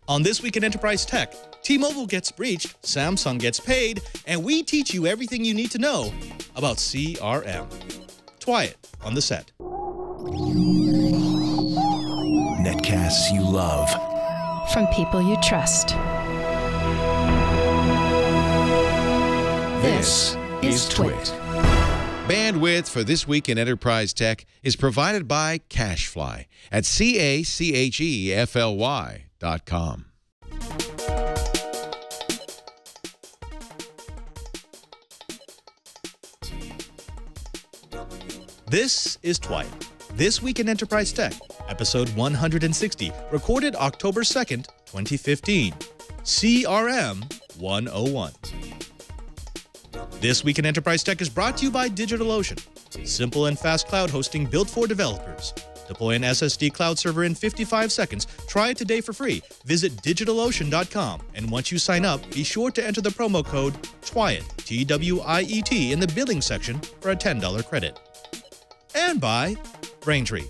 On This Week in Enterprise Tech, T-Mobile gets breached, Samsung gets paid, and we teach you everything you need to know about CRM. Try it on the set. Netcasts you love. From people you trust. This is Twit. Bandwidth for This Week in Enterprise Tech is provided by CacheFly at CACHEFLY.com. This is Twit. This Week in Enterprise Tech, episode 160, recorded October 2nd, 2015. CRM 101. This Week in Enterprise Tech is brought to you by DigitalOcean. Simple and fast cloud hosting built for developers. Deploy an SSD cloud server in 55 seconds. Try it today for free. Visit DigitalOcean.com. And once you sign up, be sure to enter the promo code TWIET, T-W-I-E-T, in the billing section for a $10 credit. And by Braintree.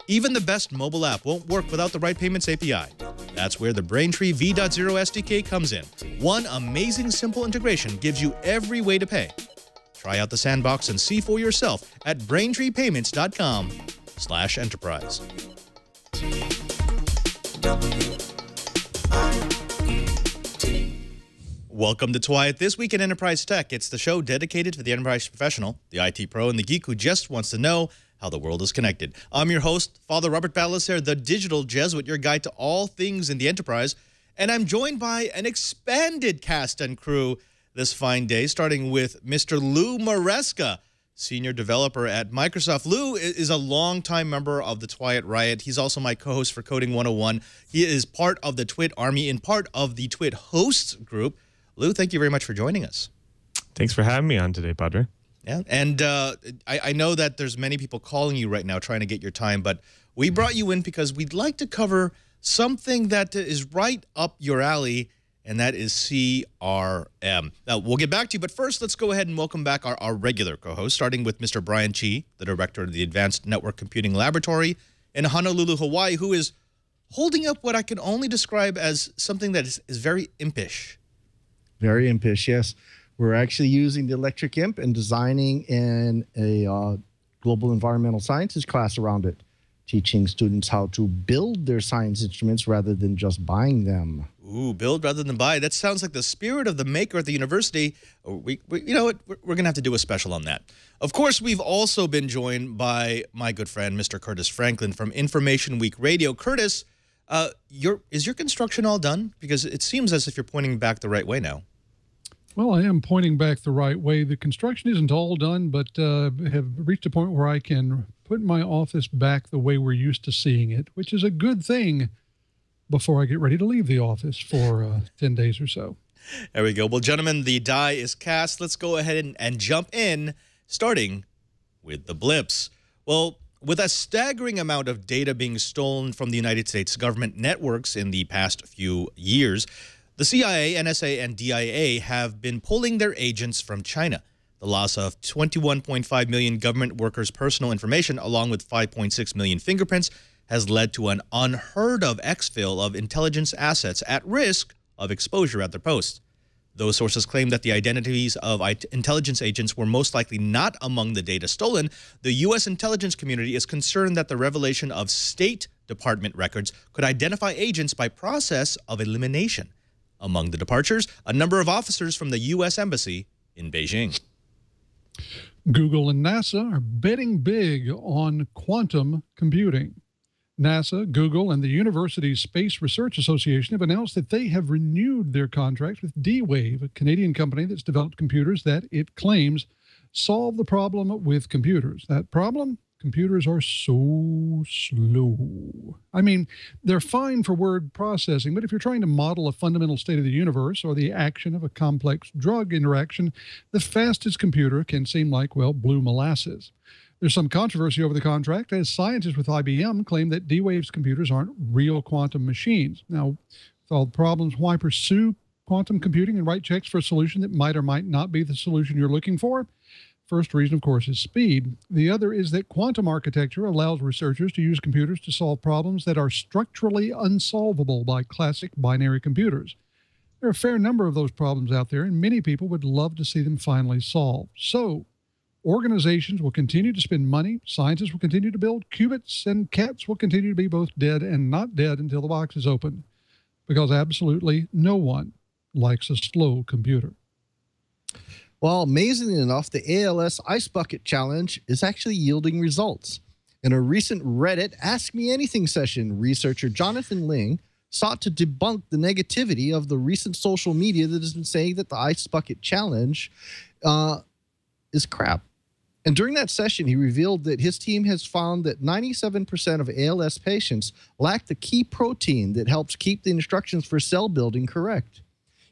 Even the best mobile app won't work without the right payments API. That's where the Braintree V.0 SDK comes in. One amazing simple integration gives you every way to pay. Try out the sandbox and see for yourself at braintreepayments.com/enterprise. Welcome to Twit. This Week in Enterprise Tech. It's the show dedicated to the enterprise professional, the IT pro, and the geek who just wants to know how the world is connected. I'm your host, Father Robert Ballecer, the digital Jesuit, your guide to all things in the enterprise. And I'm joined by an expanded cast and crew this fine day, starting with Mr. Lou Maresca, senior developer at Microsoft. Lou is a longtime member of the Twit Riot. He's also my co-host for Coding 101. He is part of the Twit Army and part of the Twit Hosts group. Lou, thank you very much for joining us. Thanks for having me on today, Padre. Yeah, and I know that there's many people calling you right now trying to get your time, but we brought you in because we'd like to cover something that is right up your alley, and that is CRM. Now, we'll get back to you, but first, let's go ahead and welcome back our regular co-host, starting with Mr. Brian Chee, the director of the Advanced Network Computing Laboratory in Honolulu, Hawaii, who is holding up what I can only describe as something that is very impish. Very impish, yes. We're actually using the electric imp and designing in a global environmental sciences class around it, teaching students how to build their science instruments rather than just buying them. Ooh, build rather than buy. That sounds like the spirit of the maker at the university. You know what? We're going to have to do a special on that. Of course, we've also been joined by my good friend, Mr. Curtis Franklin from Information Week Radio. Curtis, is your construction all done? Because it seems as if you're pointing back the right way now. Well, I am pointing back the right way. The construction isn't all done, but have reached a point where I can put my office back the way we're used to seeing it, which is a good thing before I get ready to leave the office for 10 days or so. There we go. Well, gentlemen, the die is cast. Let's go ahead and jump in, starting with the blips. Well, with a staggering amount of data being stolen from the United States government networks in the past few years, the CIA, NSA, and DIA have been pulling their agents from China. The loss of 21.5 million government workers' personal information, along with 5.6 million fingerprints, has led to an unheard-of exfil of intelligence assets at risk of exposure at their posts. Those sources claim that the identities of intelligence agents were most likely not among the data stolen. The U.S. intelligence community is concerned that the revelation of State Department records could identify agents by process of elimination. Among the departures, a number of officers from the U.S. Embassy in Beijing. Google and NASA are betting big on quantum computing. NASA, Google, and the University Space Research Association have announced that they have renewed their contracts with D-Wave, a Canadian company that's developed computers that it claims solve the problem with computers. That problem? Computers are so slow. I mean, they're fine for word processing, but if you're trying to model a fundamental state of the universe or the action of a complex drug interaction, the fastest computer can seem like, well, blue molasses. There's some controversy over the contract, as scientists with IBM claim that D-Wave's computers aren't real quantum machines. Now, with all the problems, why pursue quantum computing and write checks for a solution that might or might not be the solution you're looking for? First reason, of course, is speed. The other is that quantum architecture allows researchers to use computers to solve problems that are structurally unsolvable by classic binary computers. There are a fair number of those problems out there, and many people would love to see them finally solved. So, organizations will continue to spend money, scientists will continue to build qubits, and cats will continue to be both dead and not dead until the box is opened, because absolutely no one likes a slow computer. Well, amazingly enough, the ALS Ice Bucket Challenge is actually yielding results. In a recent Reddit Ask Me Anything session, researcher Jonathan Ling sought to debunk the negativity of the recent social media that has been saying that the Ice Bucket Challenge is crap. And during that session, he revealed that his team has found that 97% of ALS patients lack the key protein that helps keep the instructions for cell building correct.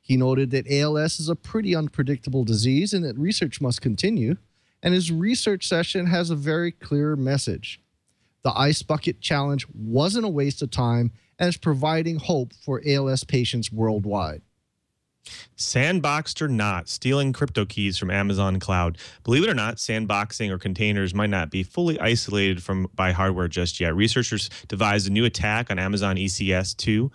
He noted that ALS is a pretty unpredictable disease and that research must continue. And his research session has a very clear message. The Ice Bucket Challenge wasn't a waste of time and is providing hope for ALS patients worldwide. Sandboxed or not, stealing crypto keys from Amazon Cloud. Believe it or not, sandboxing or containers might not be fully isolated by hardware just yet. Researchers devised a new attack on Amazon EC2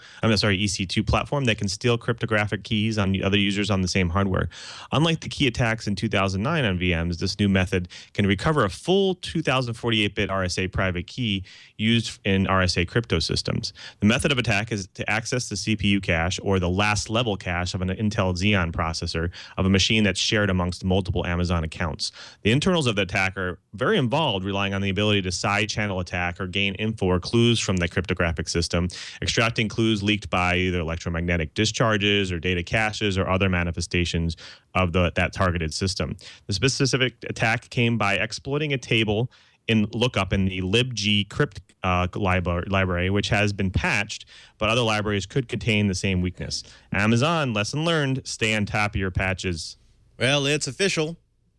platform that can steal cryptographic keys on other users on the same hardware. Unlike the key attacks in 2009 on VMs, this new method can recover a full 2048-bit RSA private key used in RSA crypto systems. The method of attack is to access the CPU cache or the last level cache of an Intel Xeon processor of a machine that's shared amongst multiple Amazon accounts. The internals of the attack are very involved, relying on the ability to side channel attack or gain info or clues from the cryptographic system, extracting clues leaked by either electromagnetic discharges or data caches or other manifestations of that targeted system. The specific attack came by exploiting a table in lookup in the libg crypt library, which has been patched, but other libraries could contain the same weakness. Amazon, lesson learned, stay on top of your patches. Well, it's official.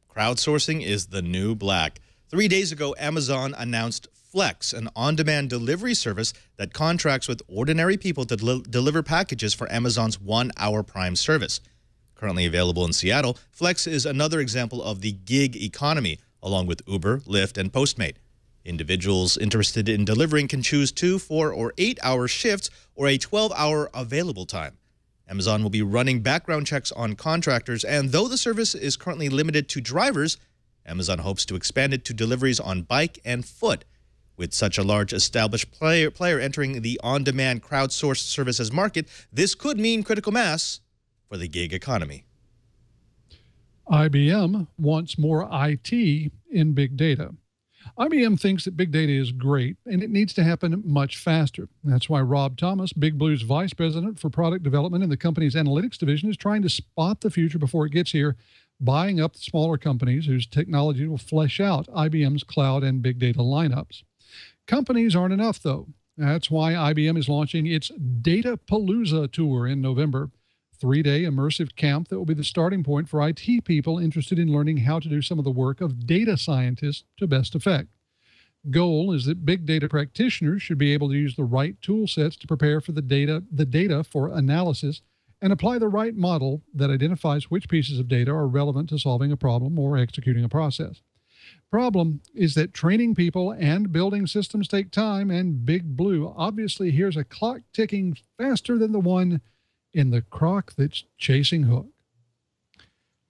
Crowdsourcing is the new black. 3 days ago, Amazon announced Flex, an on-demand delivery service that contracts with ordinary people to deliver packages for Amazon's 1-hour Prime service. Currently available in Seattle, Flex is another example of the gig economy, along with Uber, Lyft, and Postmate. Individuals interested in delivering can choose 2, 4, or 8-hour shifts or a 12-hour available time. Amazon will be running background checks on contractors, and though the service is currently limited to drivers, Amazon hopes to expand it to deliveries on bike and foot. With such a large established player entering the on-demand crowdsourced services market, this could mean critical mass for the gig economy. IBM wants more IT in big data. IBM thinks that big data is great, and it needs to happen much faster. That's why Rob Thomas, Big Blue's vice president for product development in the company's analytics division, is trying to spot the future before it gets here, buying up the smaller companies whose technology will flesh out IBM's cloud and big data lineups. Companies aren't enough, though. That's why IBM is launching its Data Palooza tour in November. 3-day immersive camp that will be the starting point for IT people interested in learning how to do some of the work of data scientists to best effect. Goal is that big data practitioners should be able to use the right tool sets to prepare for the data for analysis and apply the right model that identifies which pieces of data are relevant to solving a problem or executing a process. Problem is that training people and building systems take time, and Big Blue obviously hears a clock ticking faster than the one in the crock that's chasing Hook.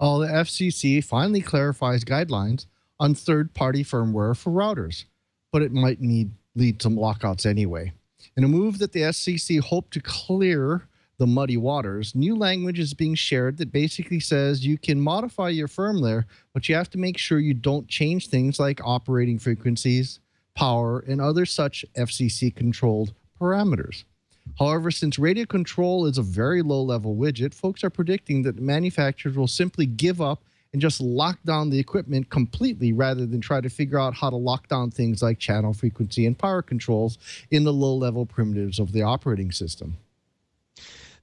Oh, the FCC finally clarifies guidelines on third-party firmware for routers, but it might lead to lockouts anyway. In a move that the FCC hoped to clear the muddy waters, new language is being shared that basically says you can modify your firmware, but you have to make sure you don't change things like operating frequencies, power, and other such FCC-controlled parameters. However, since radio control is a very low-level widget, folks are predicting that manufacturers will simply give up and just lock down the equipment completely rather than try to figure out how to lock down things like channel frequency and power controls in the low-level primitives of the operating system.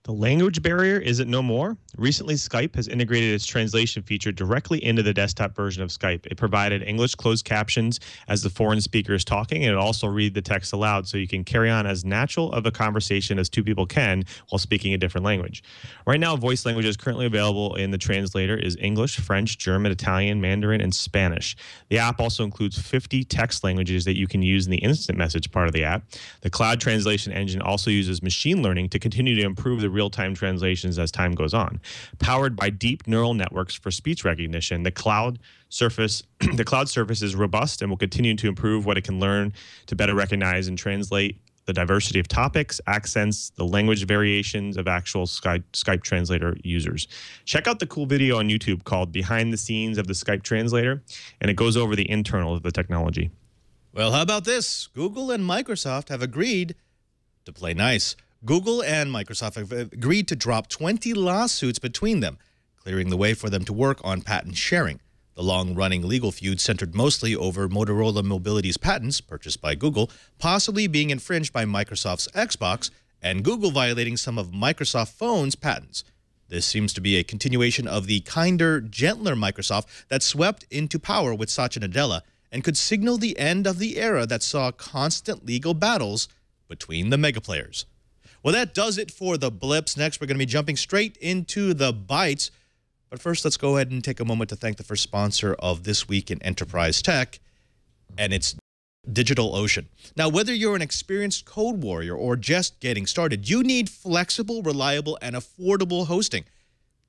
The language barrier isn't no more. Recently, Skype has integrated its translation feature directly into the desktop version of Skype. It provided English closed captions as the foreign speaker is talking, and it also read the text aloud so you can carry on as natural of a conversation as two people can while speaking a different language. Right now, voice languages currently available in the translator is English, French, German, Italian, Mandarin, and Spanish. The app also includes 50 text languages that you can use in the instant message part of the app. The cloud translation engine also uses machine learning to continue to improve the real-time translations as time goes on. Powered by deep neural networks for speech recognition, the cloud surface is robust and will continue to improve what it can learn to better recognize and translate the diversity of topics, accents, the language variations of actual Skype translator users. Check out the cool video on YouTube called Behind the Scenes of the Skype Translator, and it goes over the internal of the technology. Well, how about this? Google and Microsoft have agreed to play nice. Google and Microsoft have agreed to drop 20 lawsuits between them, clearing the way for them to work on patent sharing. The long-running legal feud centered mostly over Motorola Mobility's patents, purchased by Google, possibly being infringed by Microsoft's Xbox, and Google violating some of Microsoft Phone's patents. This seems to be a continuation of the kinder, gentler Microsoft that swept into power with Satya Nadella and could signal the end of the era that saw constant legal battles between the mega players. Well, that does it for the blips. Next, we're going to be jumping straight into the bites. But first, let's go ahead and take a moment to thank the first sponsor of This Week in Enterprise Tech, and it's DigitalOcean. Now, whether you're an experienced code warrior or just getting started, you need flexible, reliable, and affordable hosting.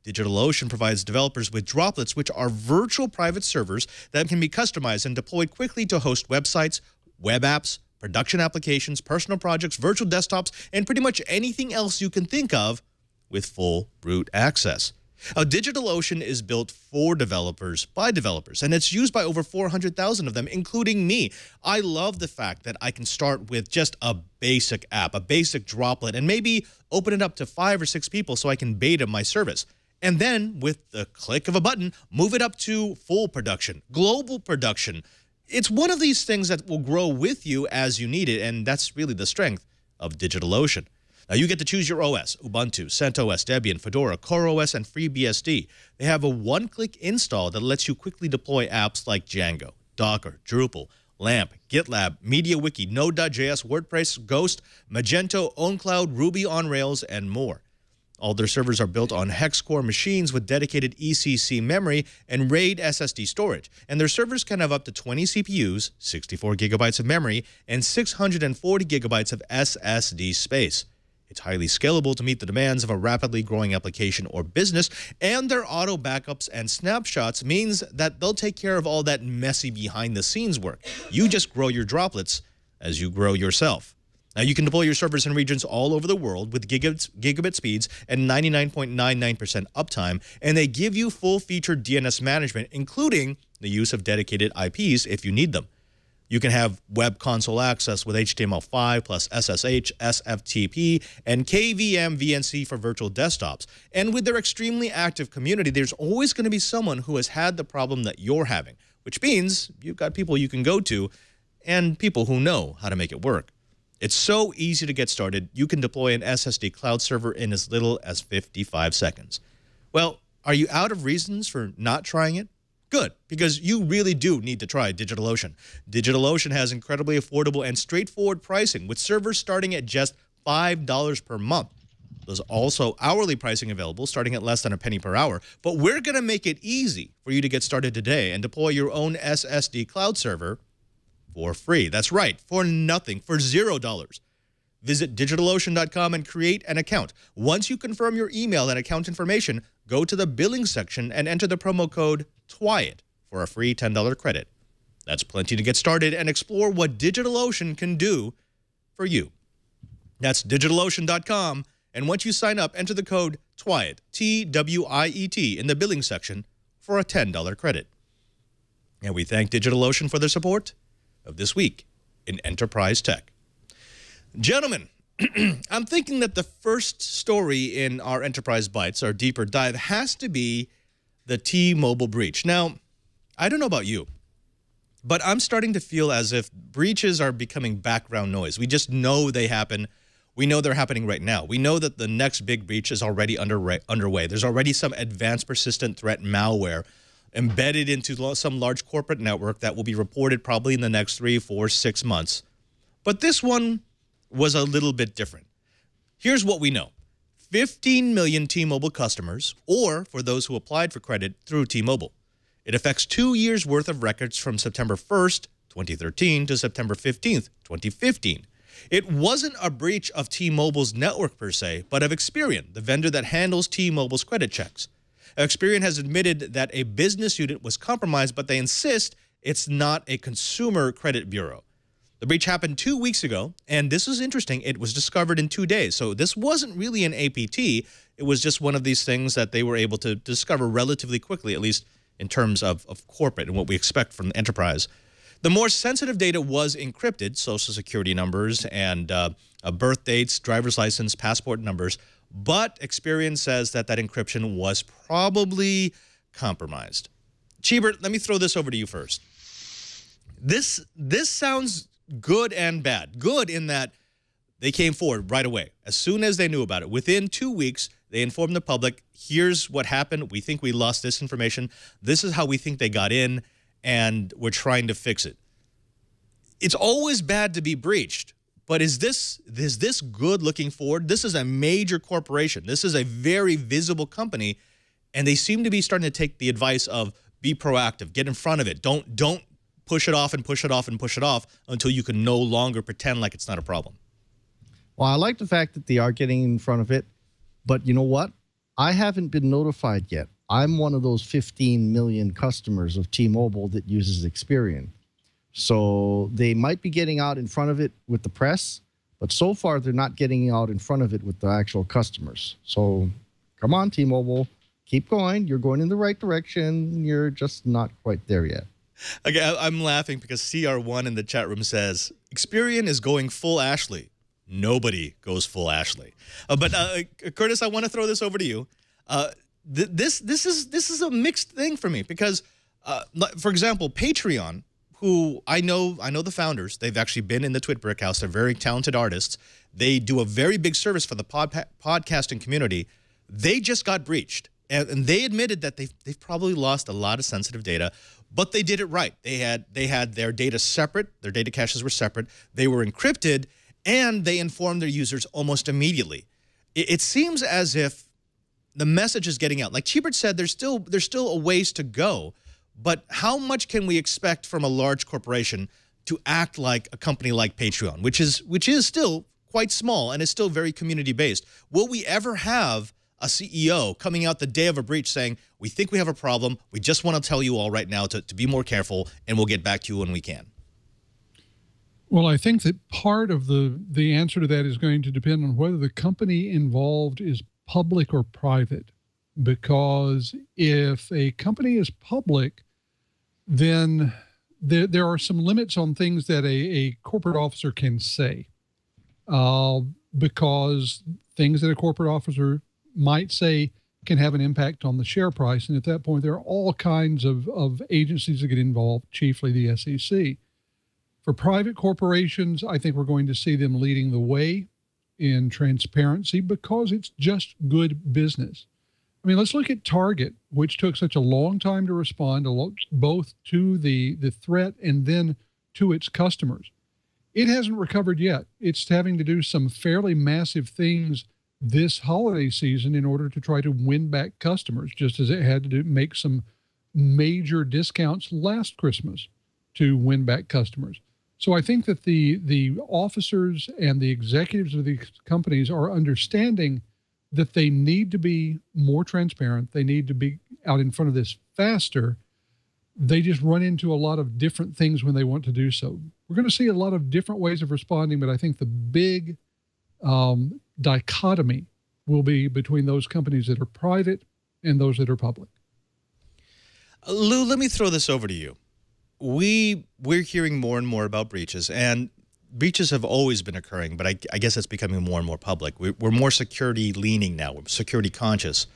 DigitalOcean provides developers with Droplets, which are virtual private servers that can be customized and deployed quickly to host websites, web apps, production applications, personal projects, virtual desktops, and pretty much anything else you can think of with full root access. DigitalOcean is built for developers by developers, and it's used by over 400,000 of them, including me. I love the fact that I can start with just a basic app, a basic droplet, and maybe open it up to 5 or 6 people so I can beta my service. And then, with the click of a button, move it up to full production, global production. It's one of these things that will grow with you as you need it, and that's really the strength of DigitalOcean. Now, you get to choose your OS: Ubuntu, CentOS, Debian, Fedora, CoreOS, and FreeBSD. They have a one-click install that lets you quickly deploy apps like Django, Docker, Drupal, LAMP, GitLab, MediaWiki, Node.js, WordPress, Ghost, Magento, OwnCloud, Ruby on Rails, and more. All their servers are built on hex-core machines with dedicated ECC memory and RAID SSD storage. And their servers can have up to 20 CPUs, 64 gigabytes of memory, and 640 gigabytes of SSD space. It's highly scalable to meet the demands of a rapidly growing application or business, and their auto backups and snapshots means that they'll take care of all that messy behind-the-scenes work. You just grow your droplets as you grow yourself. Now, you can deploy your servers in regions all over the world with gigabit speeds and 99.99% uptime, and they give you full-featured DNS management, including the use of dedicated IPs if you need them. You can have web console access with HTML5 plus SSH, SFTP, and KVM VNC for virtual desktops. And with their extremely active community, there's always going to be someone who has had the problem that you're having, which means you've got people you can go to and people who know how to make it work. It's so easy to get started. You can deploy an SSD cloud server in as little as 55 seconds. Well, are you out of reasons for not trying it? Good, because you really do need to try DigitalOcean. DigitalOcean has incredibly affordable and straightforward pricing, with servers starting at just $5 per month. There's also hourly pricing available, starting at less than a penny per hour. But we're going to make it easy for you to get started today and deploy your own SSD cloud server for free. That's right, for nothing, for $0. Visit DigitalOcean.com and create an account. Once you confirm your email and account information, go to the billing section and enter the promo code TWIET for a free $10 credit. That's plenty to get started and explore what DigitalOcean can do for you. That's DigitalOcean.com, and once you sign up, enter the code TWIET, T-W-I-E-T, in the billing section for a $10 credit. And we thank DigitalOcean for their support of This Week in Enterprise Tech. Gentlemen, I'm thinking that the first story in our Enterprise Bites, our deeper dive, has to be the T-Mobile breach. Now, I don't know about you, but I'm starting to feel as if breaches are becoming background noise. We just know they happen. We know they're happening right now. We know that the next big breach is already underway. There's already some advanced persistent threat malware embedded into some large corporate network that will be reported probably in the next 3, 4, 6 months. But this one was a little bit different. Here's what we know. 15 million T-Mobile customers, or for those who applied for credit through T-Mobile. It affects 2 years' worth of records from September 1st, 2013 to September 15th, 2015. It wasn't a breach of T-Mobile's network per se, but of Experian, the vendor that handles T-Mobile's credit checks. Experian has admitted that a business unit was compromised, but they insist it's not a consumer credit bureau. The breach happened 2 weeks ago, and this is interesting. It was discovered in 2 days. So this wasn't really an APT. It was just one of these things that they were able to discover relatively quickly, at least in terms of corporate and what we expect from the enterprise. The more sensitive data was encrypted, social security numbers and birth dates, driver's license, passport numbers, but Experian says that encryption was probably compromised. Cheebert, let me throw this over to you first. This sounds good and bad. Good in that they came forward right away. As soon as they knew about it, within 2 weeks, they informed the public, here's what happened. We think we lost this information. This is how we think they got in, and we're trying to fix it. It's always bad to be breached, but is this good looking forward? This is a major corporation. This is a very visible company, and they seem to be starting to take the advice of be proactive, get in front of it. Don't push it off and push it off and push it off until you can no longer pretend like it's not a problem. Well, I like the fact that they are getting in front of it, but you know what? I haven't been notified yet. I'm one of those 15 million customers of T-Mobile that uses Experian. So they might be getting out in front of it with the press, but so far they're not getting out in front of it with the actual customers. So come on, T-Mobile, keep going. You're going in the right direction. You're just not quite there yet. Okay, I'm laughing because CR1 in the chat room says, Experian is going full Ashley. Nobody goes full Ashley. But Curtis, I want to throw this over to you. This is a mixed thing for me because, for example, Patreon, who I know the founders. They've actually been in the Twit Brick House. They're very talented artists. They do a very big service for the podcasting community. They just got breached, and they admitted that they've probably lost a lot of sensitive data, but they did it right. They had their data separate. Their data caches were separate. They were encrypted, and they informed their users almost immediately. It seems as if the message is getting out. Like Cheebert said, there's still a ways to go. But how much can we expect from a large corporation to act like a company like Patreon, which is still quite small and is still very community-based? Will we ever have a CEO coming out the day of a breach saying, we think we have a problem, we just want to tell you all right now to be more careful, and we'll get back to you when we can? Well, I think that part of the answer to that is going to depend on whether the company involved is public or private. Because if a company is public, then there are some limits on things that a corporate officer can say. Because things that a corporate officer might say can have an impact on the share price. And at that point, there are all kinds of agencies that get involved, chiefly the SEC. For private corporations, I think we're going to see them leading the way in transparency because it's just good business. I mean, let's look at Target, which took such a long time to respond both to the threat and then to its customers. It hasn't recovered yet. It's having to do some fairly massive things this holiday season in order to try to win back customers, just as it had to make some major discounts last Christmas to win back customers. So I think that the officers and the executives of these companies are understanding that they need to be more transparent. They need to be out in front of this faster. They just run into a lot of different things when they want to do so. We're going to see a lot of different ways of responding, but I think the big dichotomy will be between those companies that are private and those that are public. Lou, let me throw this over to you. We're hearing more and more about breaches, and breaches have always been occurring, but I guess it's becoming more and more public. We're more security leaning now. We're security conscious.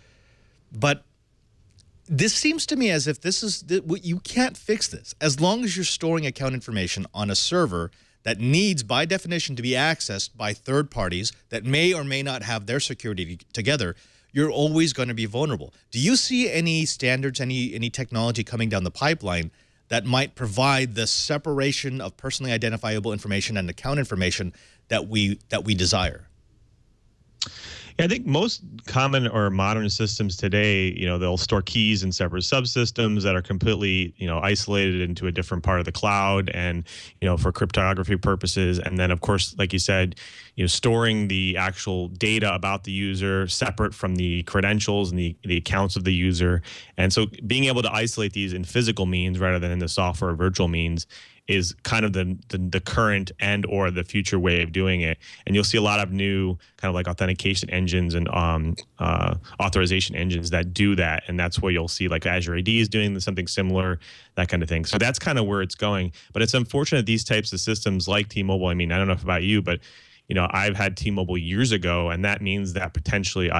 But this seems to me as if you can't fix this. As long as you're storing account information on a server that needs, by definition, to be accessed by third parties that may or may not have their security together, you're always going to be vulnerable. Do you see any standards, any technology coming down the pipeline that might provide the separation of personally identifiable information and account information that we desire? Yeah, I think most common or modern systems today, they'll store keys in separate subsystems that are completely, isolated into a different part of the cloud and, for cryptography purposes. And then, of course, like you said, storing the actual data about the user separate from the credentials and the accounts of the user. And so being able to isolate these in physical means rather than in the software or virtual means is kind of the current and or the future way of doing it. And you'll see a lot of new kind of like authentication engines and authorization engines that do that. And that's where you'll see like Azure AD is doing something similar, that kind of thing. So that's kind of where it's going. But it's unfortunate these types of systems like T-Mobile, I mean, I don't know about you, but I've had T-Mobile years ago, and that means that potentially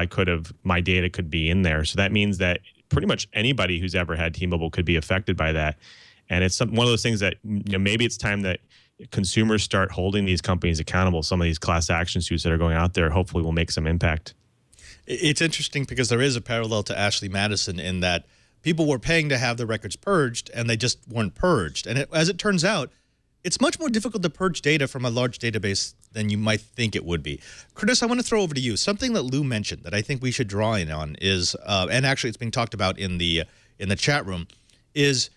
my data could be in there. So that means that pretty much anybody who's ever had T-Mobile could be affected by that. And it's one of those things that maybe it's time that consumers start holding these companies accountable. Some of these class action suits that are going out there hopefully will make some impact. It's interesting because there is a parallel to Ashley Madison in that people were paying to have their records purged, and they just weren't purged. And as it turns out, it's much more difficult to purge data from a large database than you might think it would be. Curtis, I want to throw over to you. Something that Lou mentioned that I think we should draw in on is, and actually it's being talked about in the chat room, is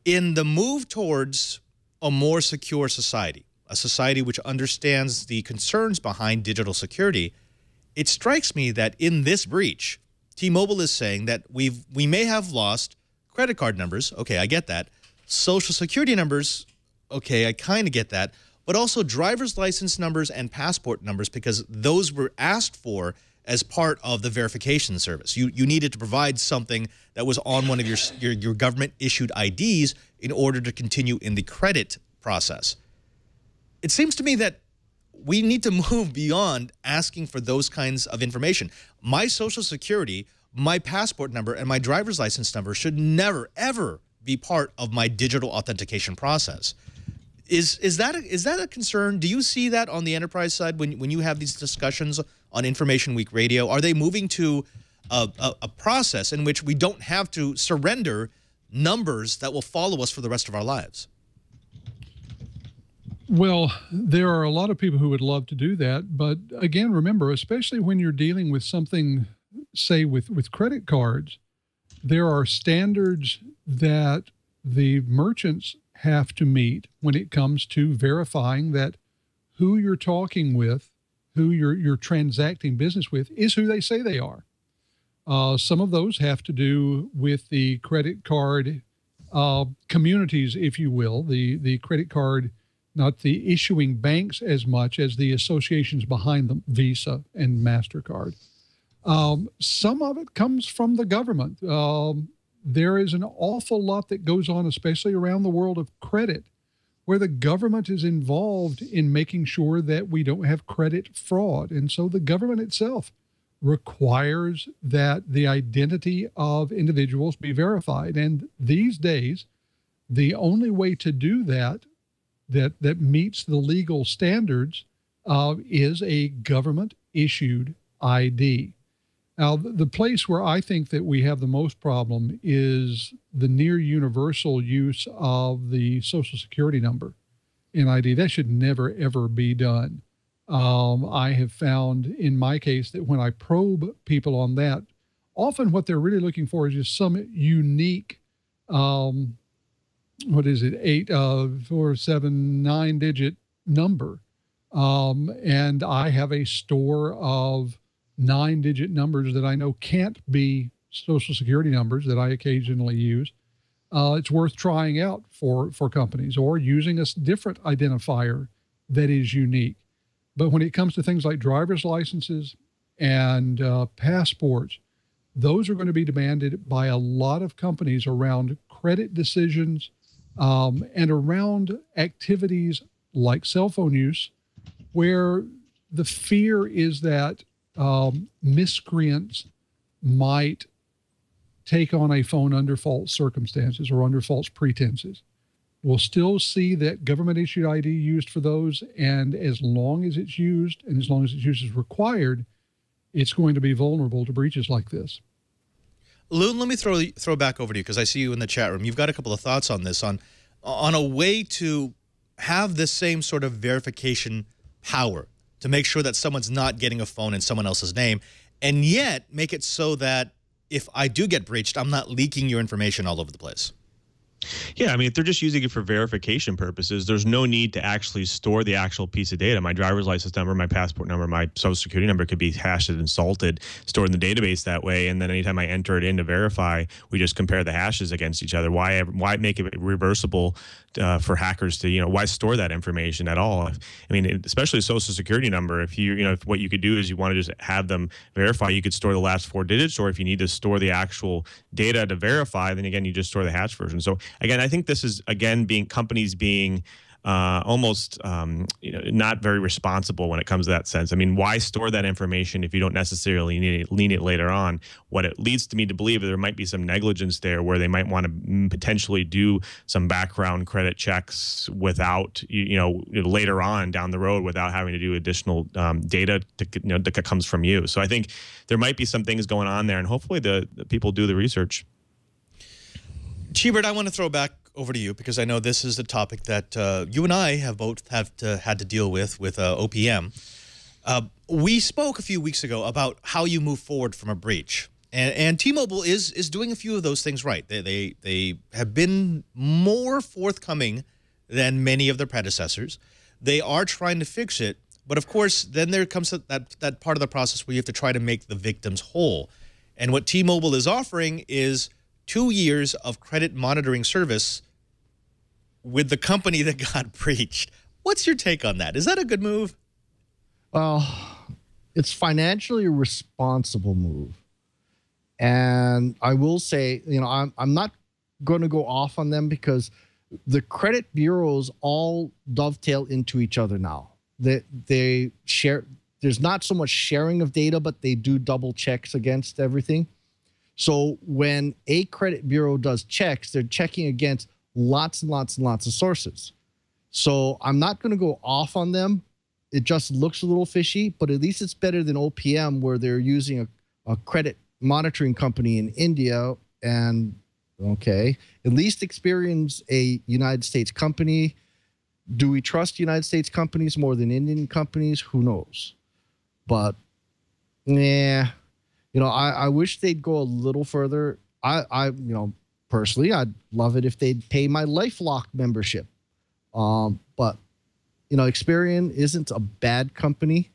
in the move towards a more secure society, a society which understands the concerns behind digital security, it strikes me that in this breach, T-Mobile is saying that we may have lost credit card numbers. Okay, I get that. Social security numbers, okay, I kind of get that. But also driver's license numbers and passport numbers, because those were asked for as part of the verification service. You needed to provide something that was on one of your government-issued IDs in order to continue in the credit process. It seems to me that we need to move beyond asking for those kinds of information. My Social Security, my passport number, and my driver's license number should never, ever be part of my digital authentication process. Is that a concern? Do you see that on the enterprise side when you have these discussions on Information Week Radio? Are they moving to a process in which we don't have to surrender numbers that will follow us for the rest of our lives? Well, there are a lot of people who would love to do that. But again, remember, especially when you're dealing with something, say, with credit cards, there are standards that the merchants have to meet when it comes to verifying that who you're talking with, who you're transacting business with, is who they say they are. Some of those have to do with the credit card communities, if you will, the credit card, not the issuing banks as much as the associations behind them, Visa and MasterCard. Some of it comes from the government. There is an awful lot that goes on, especially around the world of credit, where the government is involved in making sure that we don't have credit fraud. And so the government itself requires that the identity of individuals be verified. And these days, the only way to do that meets the legal standards is a government-issued ID. Now, the place where I think that we have the most problem is the near universal use of the Social Security number in ID. That should never, ever be done. I have found in my case that when I probe people on that, often what they're really looking for is just some unique, 8, 4, 7, 9-digit number. And I have a store of 9-digit numbers that I know can't be Social Security numbers that I occasionally use. It's worth trying out for companies, or using a different identifier that is unique. But when it comes to things like driver's licenses and passports, those are going to be demanded by a lot of companies around credit decisions and around activities like cell phone use, where the fear is that miscreants might take on a phone under false circumstances or under false pretenses. We'll still see that government issued ID used for those. And as long as it's used and as long as its use is required, it's going to be vulnerable to breaches like this. Loon, let me throw back over to you because I see you in the chat room. You've got a couple of thoughts on this, on a way to have this same sort of verification power to make sure that someone's not getting a phone in someone else's name, and yet make it so that if I do get breached, I'm not leaking your information all over the place. Yeah, I mean, if they're just using it for verification purposes, there's no need to actually store the actual piece of data. My driver's license number, my passport number, my social security number could be hashed and salted, stored in the database that way. And then anytime I enter it in to verify, we just compare the hashes against each other. Why make it reversible for hackers to, why store that information at all? I mean, especially a social security number. If if what you could do is you want to just have them verify, you could store the last 4 digits, or if you need to store the actual data to verify, then again, you just store the hash version. So again, I think this is, again, companies being almost not very responsible when it comes to that sense. I mean, why store that information if you don't necessarily need it later on? What it leads to me to believe there might be some negligence there where they might want to potentially do some background credit checks without, later on down the road without having to do additional data that comes from you. So I think there might be some things going on there, and hopefully the people do the research. Chee, I want to throw back over to you because I know this is the topic that you and I have both had to deal with OPM. We spoke a few weeks ago about how you move forward from a breach, and T-Mobile is doing a few of those things right. They have been more forthcoming than many of their predecessors. They are trying to fix it, but of course, then there comes that part of the process where you have to try to make the victims whole. And what T-Mobile is offering is 2 years of credit monitoring service with the company that got breached. What's your take on that? Is that a good move? Well, it's financially a responsible move. And I will say, I'm not going to go off on them because the credit bureaus all dovetail into each other now. They share, there's not so much sharing of data, but they do double checks against everything. So when a credit bureau does checks, they're checking against lots and lots and lots of sources. So I'm not going to go off on them. It just looks a little fishy, but at least it's better than OPM, where they're using a credit monitoring company in India. And okay, at least Experian's a United States company. Do we trust United States companies more than Indian companies? Who knows? But yeah. I wish they'd go a little further. Personally, I'd love it if they'd pay my LifeLock membership. But, Experian isn't a bad company.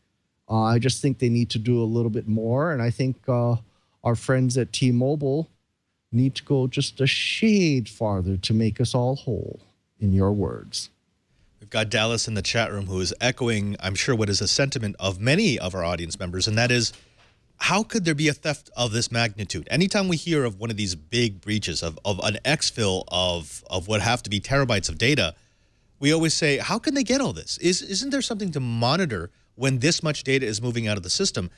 I just think they need to do a little bit more. And I think our friends at T-Mobile need to go just a shade farther to make us all whole, in your words. We've got Dallas in the chat room who is echoing, I'm sure, what is a sentiment of many of our audience members, and that is, how could there be a theft of this magnitude? Anytime we hear of one of these big breaches of an exfil of what have to be terabytes of data, we always say, how can they get all this? Isn't there something to monitor when this much data is moving out of the system?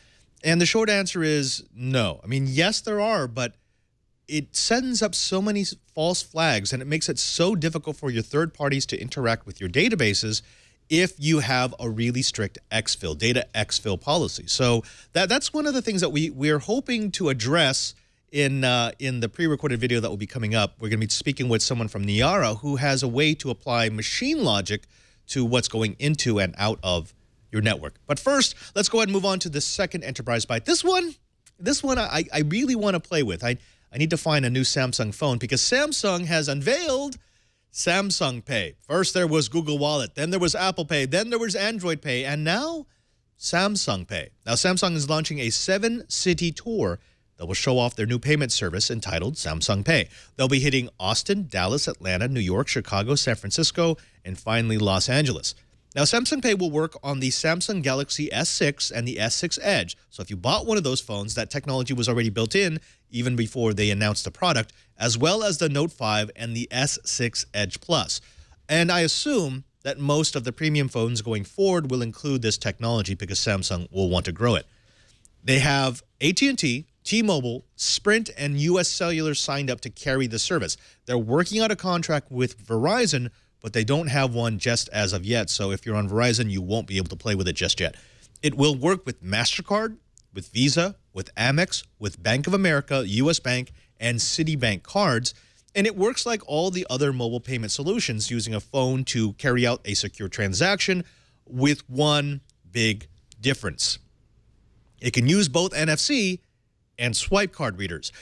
And the short answer is no. I mean, yes, there are, but it sends up so many false flags, and it makes it so difficult for your third parties to interact with your databases if you have a really strict exfil, data exfil policy. So that's one of the things that we're hoping to address in the pre-recorded video that will be coming up. We're going to be speaking with someone from Niara who has a way to apply machine logic to what's going into and out of your network. But first, let's go ahead and move on to the second enterprise byte. This one I really want to play with. I need to find a new Samsung phone because Samsung has unveiled Samsung Pay. First there was Google Wallet, then there was Apple Pay, then there was Android Pay, and now Samsung Pay. Now Samsung is launching a 7-city tour that will show off their new payment service entitled Samsung Pay. They'll be hitting Austin, Dallas, Atlanta, New York, Chicago, San Francisco, and finally Los Angeles. Now, Samsung Pay will work on the Samsung Galaxy S6 and the S6 Edge. So if you bought one of those phones, that technology was already built in even before they announced the product, as well as the Note 5 and the S6 Edge Plus. And I assume that most of the premium phones going forward will include this technology because Samsung will want to grow it. They have AT&T, T-Mobile, Sprint, and U.S. Cellular signed up to carry the service. They're working out a contract with Verizon, but they don't have one just as of yet. So if you're on Verizon, you won't be able to play with it just yet. It will work with MasterCard, with Visa, with Amex, with Bank of America, U.S. Bank, and Citibank cards. And it works like all the other mobile payment solutions, using a phone to carry out a secure transaction, with one big difference. It can use both NFC and swipe card readers.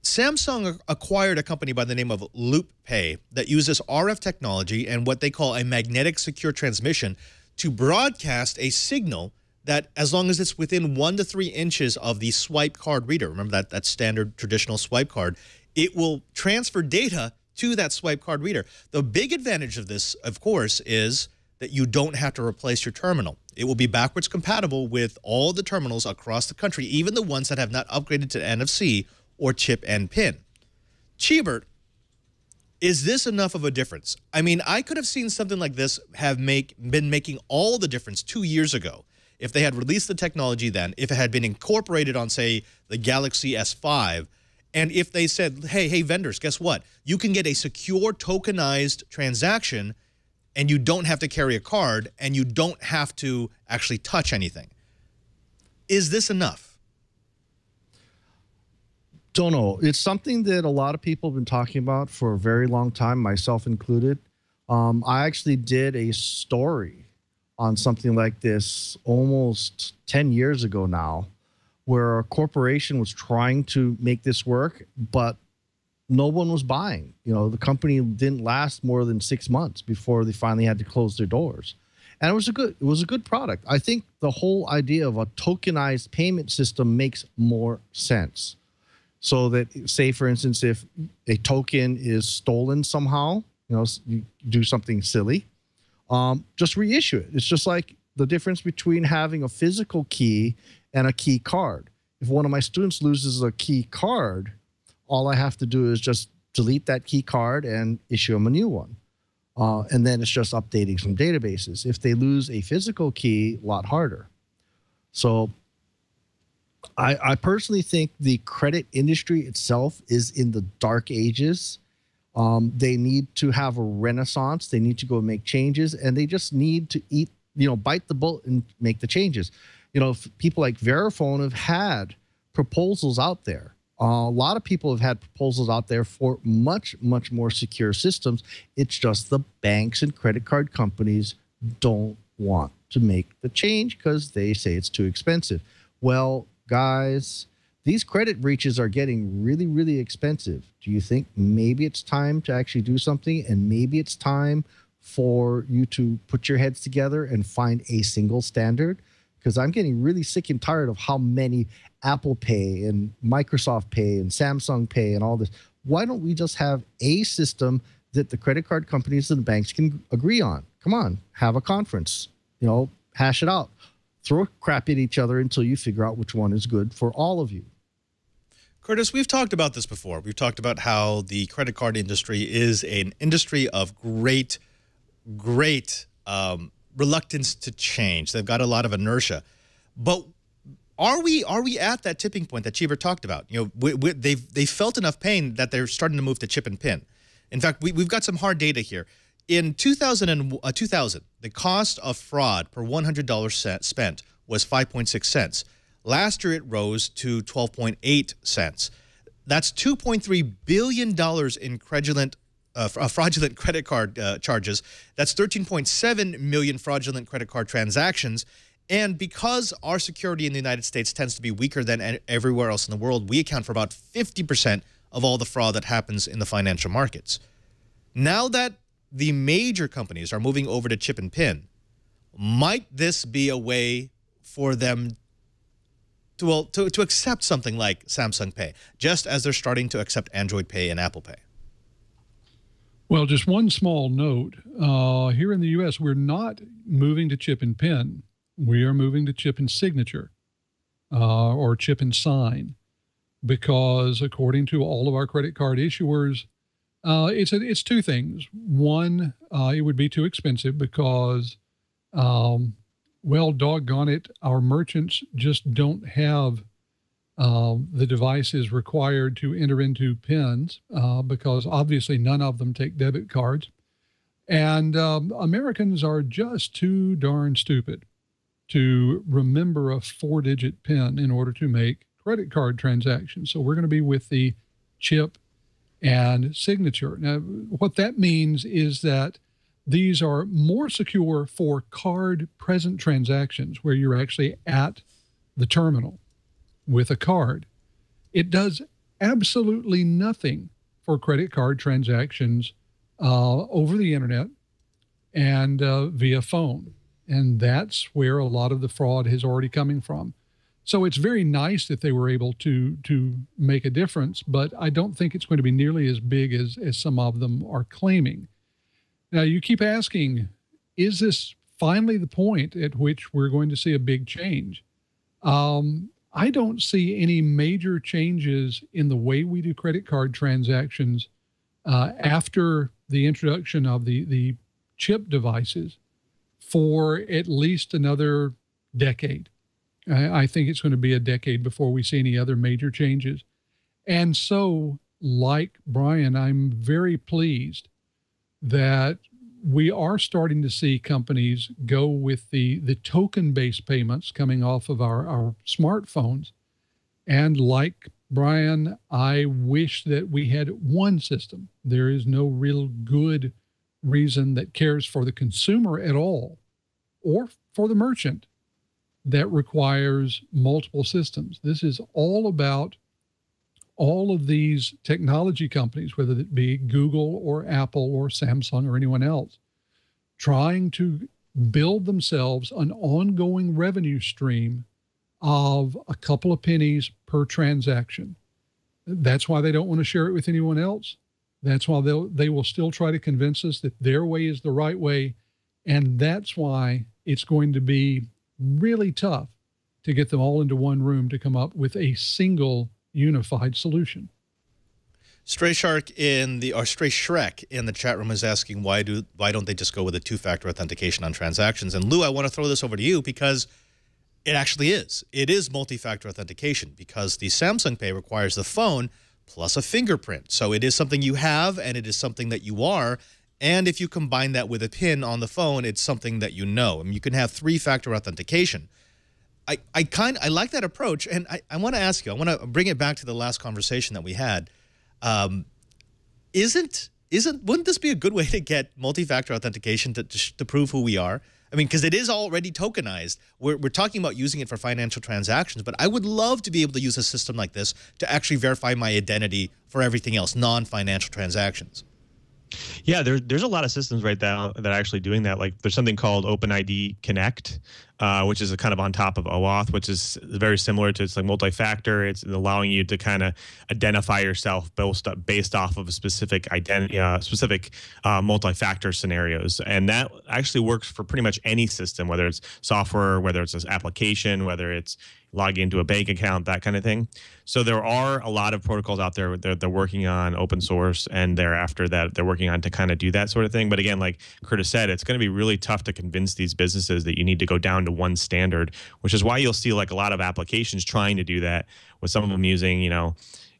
Samsung acquired a company by the name of LoopPay that uses RF technology and what they call a magnetic secure transmission to broadcast a signal that, as long as it's within 1 to 3 inches of the swipe card reader, remember that standard traditional swipe card, it will transfer data to that swipe card reader. The big advantage of this, of course, is that you don't have to replace your terminal. It will be backwards compatible with all the terminals across the country, even the ones that have not upgraded to NFC or chip and pin. Cheebert, is this enough of a difference? I mean, I could have seen something like this have been making all the difference 2 years ago if they had released the technology then, if it had been incorporated on, say, the Galaxy S5, and if they said, hey, vendors, guess what? You can get a secure tokenized transaction and you don't have to carry a card and you don't have to actually touch anything. Is this enough? Don't know. It's something that a lot of people have been talking about for a very long time, myself included. I actually did a story on something like this almost 10 years ago now, where a corporation was trying to make this work, but no one was buying. You know, the company didn't last more than 6 months before they finally had to close their doors. And it was a good product. I think the whole idea of a tokenized payment system makes more sense. So that, say, for instance, if a token is stolen somehow, you know, you do something silly, just reissue it. It's just like the difference between having a physical key and a key card. If one of my students loses a key card, all I have to do is just delete that key card and issue them a new one. And then it's just updating some databases. If they lose a physical key, a lot harder. So I personally think the credit industry itself is in the dark ages. They need to have a renaissance. They need to go make changes, and they just need to bite the bullet and make the changes. You know, people like Verifone have had proposals out there. A lot of people have had proposals out there for much, much more secure systems. It's just the banks and credit card companies don't want to make the change because they say it's too expensive. Well, guys, these credit breaches are getting really, really expensive. Do you think maybe it's time to actually do something, and maybe it's time for you to put your heads together and find a single standard? Because I'm getting really sick and tired of how many Apple Pay and Microsoft Pay and Samsung Pay and all this. Why don't we just have a system that the credit card companies and the banks can agree on? Come on, have a conference, hash it out. Throw crap at each other until you figure out which one is good for all of you. Curtis, we've talked about this before. We've talked about how the credit card industry is an industry of great reluctance to change. They've got a lot of inertia. But are we at that tipping point that Cheever talked about? They've felt enough pain that they're starting to move to chip and pin. In fact, we've got some hard data here. In 2000, the cost of fraud per $100 spent was 5.6 cents. Last year, it rose to 12.8 cents. That's $2.3 billion in fraudulent credit card charges. That's 13.7 million fraudulent credit card transactions. And because our security in the United States tends to be weaker than everywhere else in the world, we account for about 50% of all the fraud that happens in the financial markets. Now that the major companies are moving over to chip and pin, might this be a way for them to accept something like Samsung Pay, just as they're starting to accept Android Pay and Apple Pay? Well, just one small note. Here in the U.S., we're not moving to chip and pin. We are moving to chip and signature or chip and sign, because according to all of our credit card issuers, it's two things. One, it would be too expensive because, well, doggone it, our merchants just don't have The device is required to enter into PINs because obviously none of them take debit cards. And Americans are just too darn stupid to remember a 4-digit PIN in order to make credit card transactions. So we're going to be with the chip and signature. Now, what that means is that these are more secure for card present transactions where you're actually at the terminal with a card. It does absolutely nothing for credit card transactions over the internet and via phone. And that's where a lot of the fraud is already coming from. So it's very nice that they were able to make a difference, but I don't think it's going to be nearly as big as some of them are claiming. Now, you keep asking, is this finally the point at which we're going to see a big change? I don't see any major changes in the way we do credit card transactions after the introduction of the chip devices for at least another decade. I think it's going to be a decade before we see any other major changes. And so, like Brian, I'm very pleased that we are starting to see companies go with the token-based payments coming off of our smartphones. And like Brian, I wish that we had one system. There is no real good reason that cares for the consumer at all, or for the merchant, that requires multiple systems. This is all about all of these technology companies, whether it be Google or Apple or Samsung or anyone else, trying to build themselves an ongoing revenue stream of a couple of pennies per transaction. That's why they don't want to share it with anyone else. That's why they will still try to convince us that their way is the right way. And that's why it's going to be really tough to get them all into one room to come up with a single unified solution. Stray Shrek in the chat room is asking why don't they just go with a two-factor authentication on transactions? And Lou, I want to throw this over to you because it actually is. It is multi-factor authentication because the Samsung Pay requires the phone plus a fingerprint. So it is something you have and it is something that you are. And if you combine that with a PIN on the phone, it's something that you know. I mean, you can have three-factor authentication. I like that approach, and I want to ask you. I want to bring it back to the last conversation that we had. Wouldn't this be a good way to get multi-factor authentication to prove who we are? I mean, because it is already tokenized. We're talking about using it for financial transactions, but I would love to be able to use a system like this to actually verify my identity for everything else, non-financial transactions. Yeah, there's a lot of systems right now that are actually doing that. Like there's something called OpenID Connect, which is a kind of on top of OAuth, which is very similar to, it's like multi-factor. It's allowing you to kind of identify yourself based off of a specific identity, multi-factor scenarios. And that actually works for pretty much any system, whether it's software, whether it's an application, whether it's log into a bank account, that kind of thing. So there are a lot of protocols out there that they're working on open source, and thereafter that they're working on to kind of do that sort of thing. But again, like Curtis said, it's going to be really tough to convince these businesses that you need to go down to one standard, which is why you'll see like a lot of applications trying to do that, with some of them using,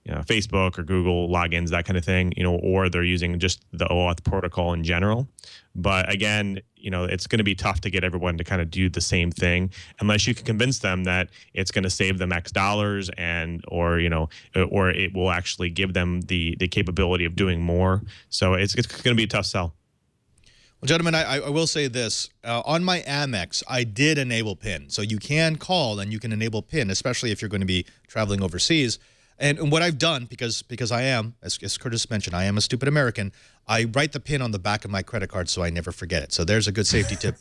Facebook or Google logins, that kind of thing, or they're using just the OAuth protocol in general. But again, it's going to be tough to get everyone to kind of do the same thing unless you can convince them that it's going to save them X dollars or it will actually give them the capability of doing more. So it's going to be a tough sell. Well, gentlemen, I will say this. On my Amex, I did enable PIN. So you can call and you can enable PIN, especially if you're going to be traveling overseas. And what I've done, because I am, as Curtis mentioned, I am a stupid American, I write the PIN on the back of my credit card so I never forget it. So there's a good safety tip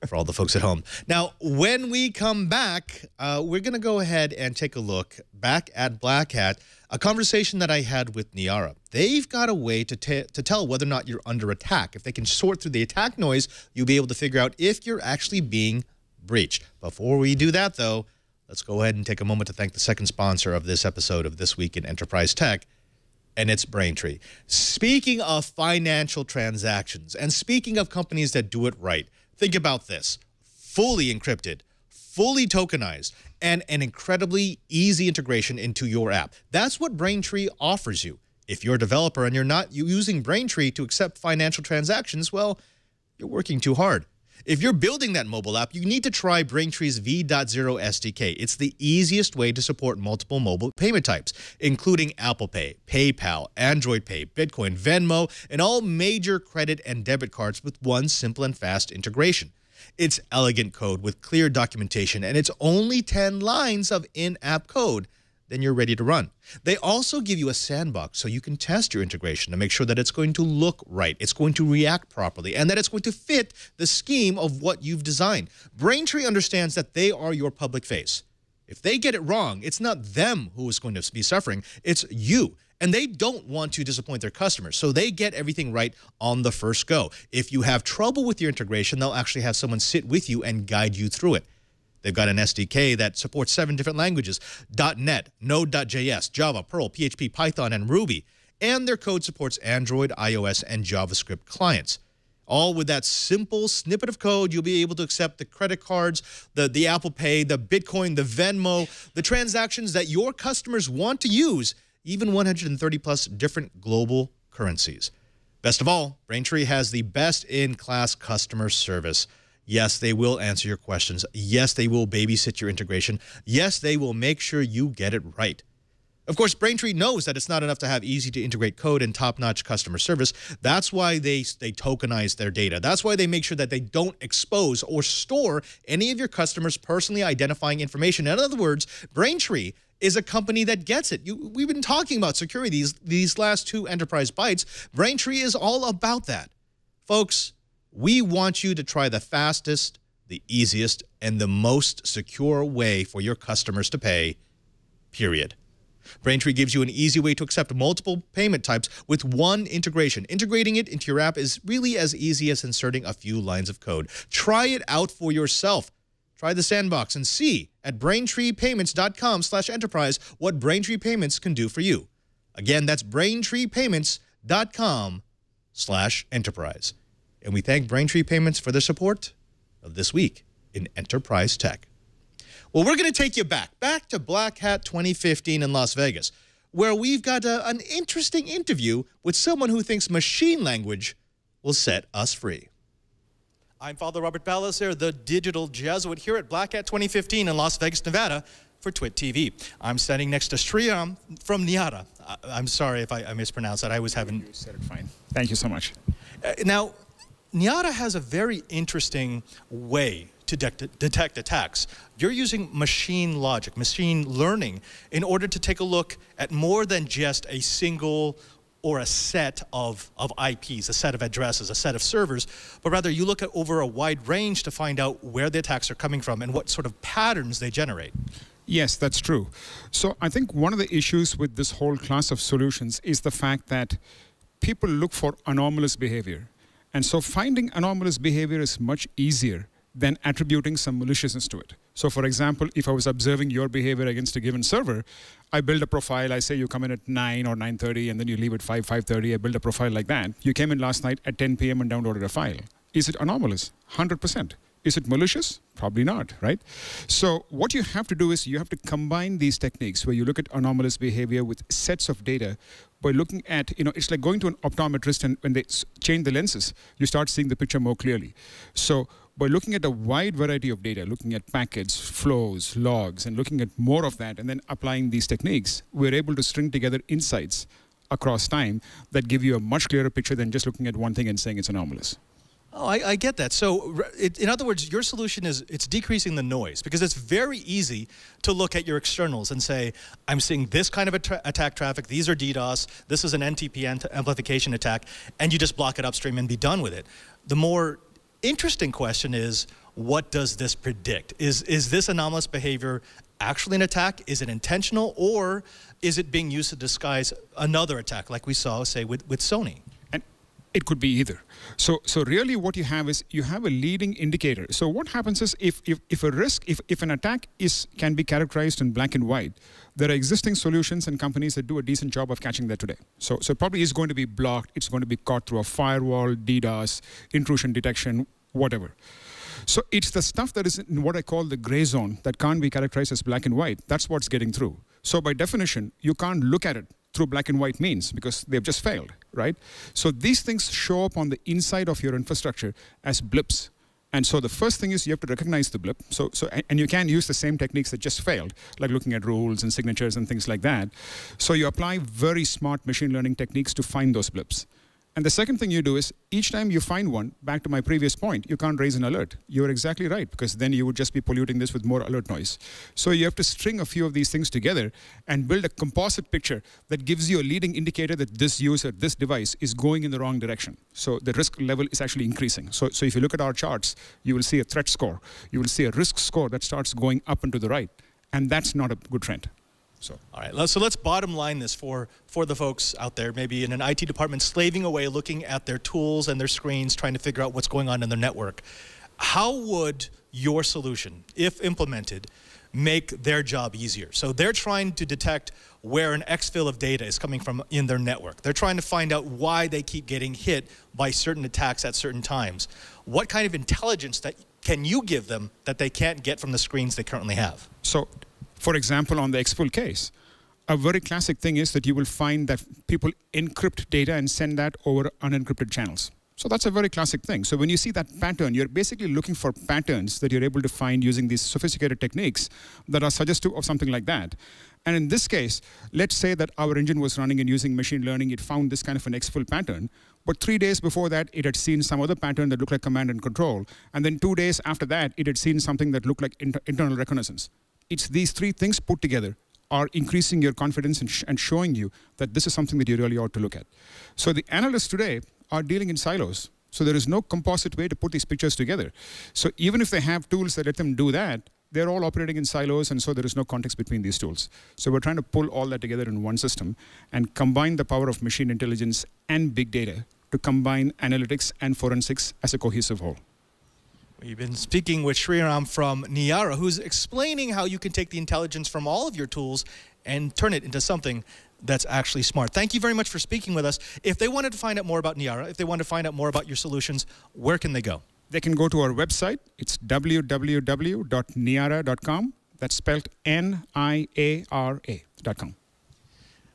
for all the folks at home. Now, when we come back, we're going to go ahead and take a look back at Black Hat, a conversation that I had with Niara. They've got a way to tell whether or not you're under attack. If they can sort through the attack noise, you'll be able to figure out if you're actually being breached. Before we do that, though, let's go ahead and take a moment to thank the second sponsor of this episode of This Week in Enterprise Tech, and it's Braintree. Speaking of financial transactions, and speaking of companies that do it right, think about this. Fully encrypted, fully tokenized, and an incredibly easy integration into your app. That's what Braintree offers you. If you're a developer and you're not using Braintree to accept financial transactions, well, you're working too hard. If you're building that mobile app, you need to try Braintree's V.0 SDK. It's the easiest way to support multiple mobile payment types, including Apple Pay, PayPal, Android Pay, Bitcoin, Venmo, and all major credit and debit cards with one simple and fast integration. It's elegant code with clear documentation, and it's only 10 lines of in-app code. Then you're ready to run. They also give you a sandbox so you can test your integration to make sure that it's going to look right, it's going to react properly, and that it's going to fit the scheme of what you've designed. Braintree understands that they are your public face. If they get it wrong, it's not them who is going to be suffering, it's you. And they don't want to disappoint their customers, so they get everything right on the first go. If you have trouble with your integration, they'll actually have someone sit with you and guide you through it. They've got an SDK that supports 7 different languages: .NET, Node.js, Java, Perl, PHP, Python, and Ruby. And their code supports Android, iOS, and JavaScript clients. All with that simple snippet of code, you'll be able to accept the credit cards, the Apple Pay, the Bitcoin, the Venmo, the transactions that your customers want to use, even 130-plus different global currencies. Best of all, Braintree has the best-in-class customer service. Yes, they will answer your questions. Yes, they will babysit your integration. Yes, they will make sure you get it right. Of course, Braintree knows that it's not enough to have easy-to-integrate code and top-notch customer service. That's why they tokenize their data. That's why they make sure that they don't expose or store any of your customers' personally identifying information. In other words, Braintree is a company that gets it. We've been talking about security these last 2 Enterprise Bytes. Braintree is all about that. Folks, we want you to try the fastest, the easiest, and the most secure way for your customers to pay, period. Braintree gives you an easy way to accept multiple payment types with one integration. Integrating it into your app is really as easy as inserting a few lines of code. Try it out for yourself. Try the sandbox and see at BraintreePayments.com/enterprise what Braintree Payments can do for you. Again, that's BraintreePayments.com/enterprise. And we thank Braintree Payments for their support of This Week in Enterprise Tech. Well, we're going to take you back to Black Hat 2015 in Las Vegas, where we've got an interesting interview with someone who thinks machine language will set us free. I'm Father Robert Ballecer, the digital Jesuit, here at Black Hat 2015 in Las Vegas, Nevada, for Twit TV. I'm standing next to Sriram from Niara. I'm sorry if I mispronounced that. I was having... You said it fine. Thank you so much. Now, Niara has a very interesting way to detect attacks. You're using machine logic, machine learning, in order to take a look at more than just a single or a set of IPs, a set of addresses, a set of servers, but rather you look at over a wide range to find out where the attacks are coming from and what sort of patterns they generate. Yes, that's true. So I think one of the issues with this whole class of solutions is the fact that people look for anomalous behavior. And so finding anomalous behavior is much easier than attributing some maliciousness to it. So for example, if I was observing your behavior against a given server, I build a profile, I say you come in at 9 or 9:30 and then you leave at 5:30, I build a profile like that. You came in last night at 10 p.m. and downloaded a file. Is it anomalous? 100%. Is it malicious? Probably not, right? So what you have to do is you have to combine these techniques where you look at anomalous behavior with sets of data by looking at, it's like going to an optometrist and when they change the lenses, you start seeing the picture more clearly. So by looking at a wide variety of data, looking at packets, flows, logs, and looking at more of that, and then applying these techniques, we're able to string together insights across time that give you a much clearer picture than just looking at one thing and saying it's anomalous. Oh, I get that. So in other words, your solution is it's decreasing the noise, because it's very easy to look at your externals and say, I'm seeing this kind of attack traffic, these are DDoS, this is an NTP amplification attack, and you just block it upstream and be done with it. The more interesting question is, what does this predict? Is this anomalous behavior actually an attack? Is it intentional, or is it being used to disguise another attack like we saw, say, with Sony? It could be either. So really what you have is you have a leading indicator. So what happens is if an attack can be characterized in black and white, there are existing solutions and companies that do a decent job of catching that today. So it probably is going to be blocked. It's going to be caught through a firewall, DDoS, intrusion detection, whatever. So it's the stuff that is in what I call the gray zone that can't be characterized as black and white. That's what's getting through. So by definition, you can't look at it through black and white means because they've just failed, right? So these things show up on the inside of your infrastructure as blips. And so the first thing is you have to recognize the blip. And you can use the same techniques that just failed, like looking at rules and signatures and things like that. So you apply very smart machine learning techniques to find those blips. And the second thing you do is each time you find one, back to my previous point, you can't raise an alert. You're exactly right, because then you would just be polluting this with more alert noise. So you have to string a few of these things together and build a composite picture that gives you a leading indicator that this user, this device is going in the wrong direction. So the risk level is actually increasing. So if you look at our charts, you will see a threat score. You will see a risk score that starts going up and to the right. And that's not a good trend. So. All right, so let's bottom line this for the folks out there, maybe in an IT department slaving away, looking at their tools and their screens, trying to figure out what's going on in their network. How would your solution, if implemented, make their job easier? So they're trying to detect where an exfil of data is coming from in their network. They're trying to find out why they keep getting hit by certain attacks at certain times. What kind of intelligence can you give them that they can't get from the screens they currently have? So, for example, on the exfil case, a very classic thing is that you will find that people encrypt data and send that over unencrypted channels. So that's a very classic thing. So when you see that pattern, you're basically looking for patterns that you're able to find using these sophisticated techniques that are suggestive of something like that. And in this case, let's say that our engine was running and using machine learning. It found this kind of an exfil pattern. But 3 days before that, it had seen some other pattern that looked like command and control. And then 2 days after that, it had seen something that looked like internal reconnaissance. It's these three things put together are increasing your confidence and showing you that this is something that you really ought to look at. So the analysts today are dealing in silos. So there is no composite way to put these pictures together. So even if they have tools that let them do that, they're all operating in silos, and so there is no context between these tools. So we're trying to pull all that together in one system and combine the power of machine intelligence and big data to combine analytics and forensics as a cohesive whole. We've been speaking with Sriram from Niara, who's explaining how you can take the intelligence from all of your tools and turn it into something that's actually smart. Thank you very much for speaking with us. If they wanted to find out more about Niara, if they want to find out more about your solutions, where can they go? They can go to our website. It's www.niara.com. That's spelled Niara.com.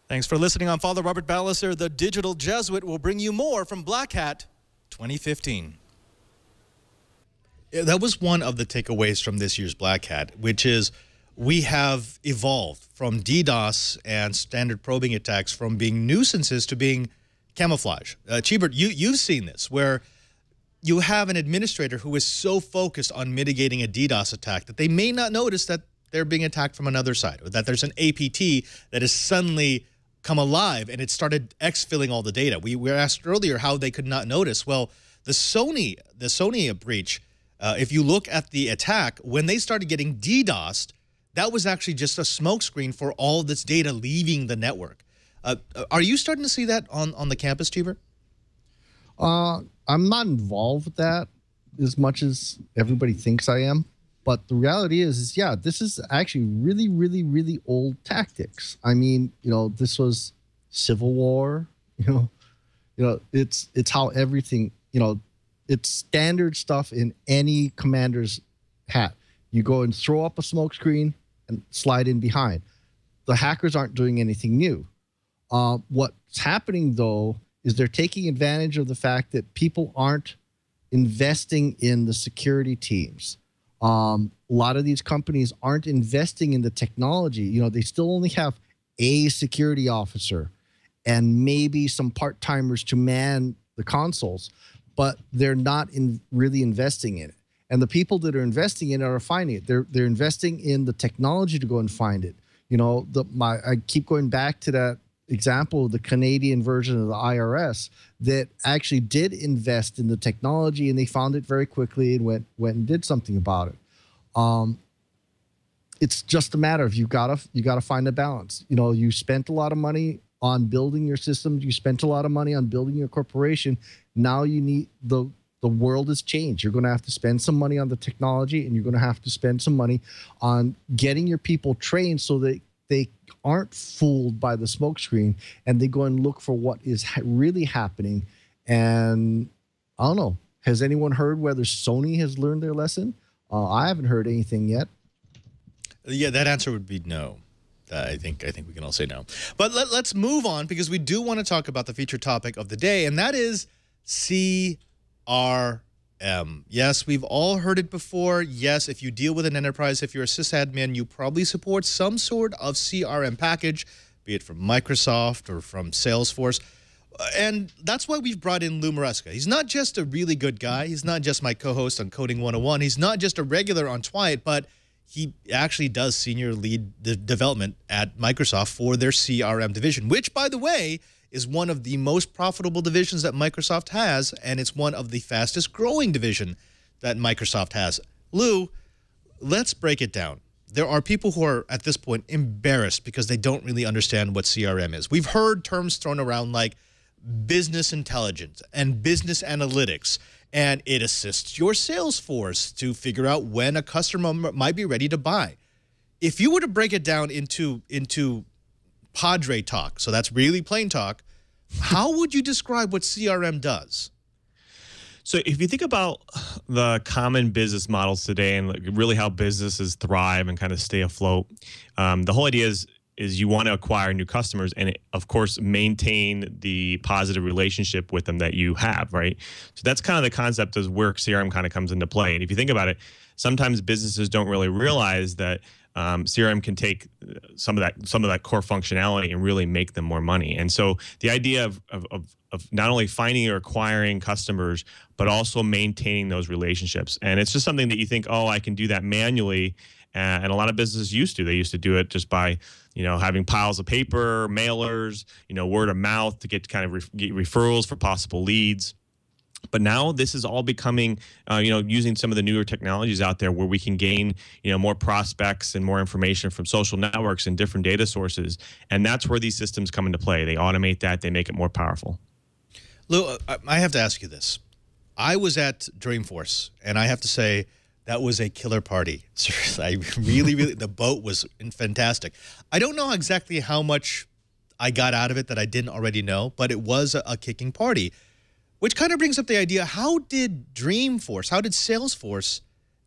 Thanks for listening. I'm Father Robert Ballecer, the Digital Jesuit. Will bring you more from Black Hat 2015. That was one of the takeaways from this year's Black Hat, which is we have evolved from DDoS and standard probing attacks from being nuisances to being camouflage. Chee, you've seen this, where you have an administrator who is so focused on mitigating a DDoS attack that they may not notice that they're being attacked from another side, or that there's an APT that has suddenly come alive and it started exfilling all the data. We were asked earlier how they could not notice. Well, the Sony breach, if you look at the attack, when they started getting DDoSed, that was actually just a smokescreen for all of this data leaving the network. Are you starting to see that on the campus, Chee? I'm not involved with that as much as everybody thinks I am. But the reality is yeah, this is actually really, really, really old tactics. I mean, this was Civil War. It's how everything, it's standard stuff in any commander's hat. You go and throw up a smoke screen and slide in behind. The hackers aren't doing anything new. What's happening, though, is they're taking advantage of the fact that people aren't investing in the security teams. A lot of these companies aren't investing in the technology. They still only have a security officer and maybe some part-timers to man the consoles, but they're not really investing in it. And the people that are investing in it are finding it. They're investing in the technology to go and find it. I keep going back to that example of the Canadian version of the IRS that actually did invest in the technology, and they found it very quickly and went and did something about it. It's just a matter of you gotta find a balance. You spent a lot of money on building your systems. You spent a lot of money on building your corporation. Now you need the world has changed. You're going to have to spend some money on the technology, and you're going to have to spend some money on getting your people trained so that they aren't fooled by the smokescreen and they go and look for what is really happening. And I don't know, Has anyone heard whether Sony has learned their lesson? I haven't heard anything yet. Yeah, that answer would be no. I think we can all say no. But let's move on, because we do want to talk about the featured topic of the day, and that is CRM. Yes, we've all heard it before. Yes, if you deal with an enterprise, if you're a sysadmin, you probably support some sort of CRM package, be it from Microsoft or from SalesForce. And that's why we've brought in Lou Maresca. He's not just a really good guy. He's not just my co-host on Coding 101. He's not just a regular on Twiat, but he actually does senior lead the development at Microsoft for their CRM division, which, by the way, is one of the most profitable divisions that Microsoft has, and it's one of the fastest growing division that Microsoft has. Lou, let's break it down. There are people who are, at this point, embarrassed because they don't really understand what CRM is. We've heard terms thrown around like business intelligence and business analytics, and it assists your sales force to figure out when a customer might be ready to buy. If you were to break it down into Padre talk, so that's really plain talk, how would you describe what CRM does? So if you think about the common business models today and really how businesses thrive and kind of stay afloat, the whole idea is you want to acquire new customers and, of course, maintain the positive relationship with them that you have, right? So that's kind of the concept of where CRM kind of comes into play. And if you think about it, sometimes businesses don't really realize that CRM can take some of that core functionality and really make them more money. And so the idea of not only finding or acquiring customers, but also maintaining those relationships. And it's just something that you think, oh, I can do that manually. And a lot of businesses used to. They used to do it just by, having piles of paper, mailers, word of mouth to get kind of get referrals for possible leads. But now this is all becoming, using some of the newer technologies out there where we can gain, more prospects and more information from social networks and different data sources. And that's where these systems come into play. They automate that. They make it more powerful. Lou, I have to ask you this. I was at Dreamforce, and I have to say that was a killer party. Seriously, I really, the boat was fantastic. I don't know exactly how much I got out of it that I didn't already know, but it was a kicking party. Which kind of brings up the idea, how did Dreamforce, how did Salesforce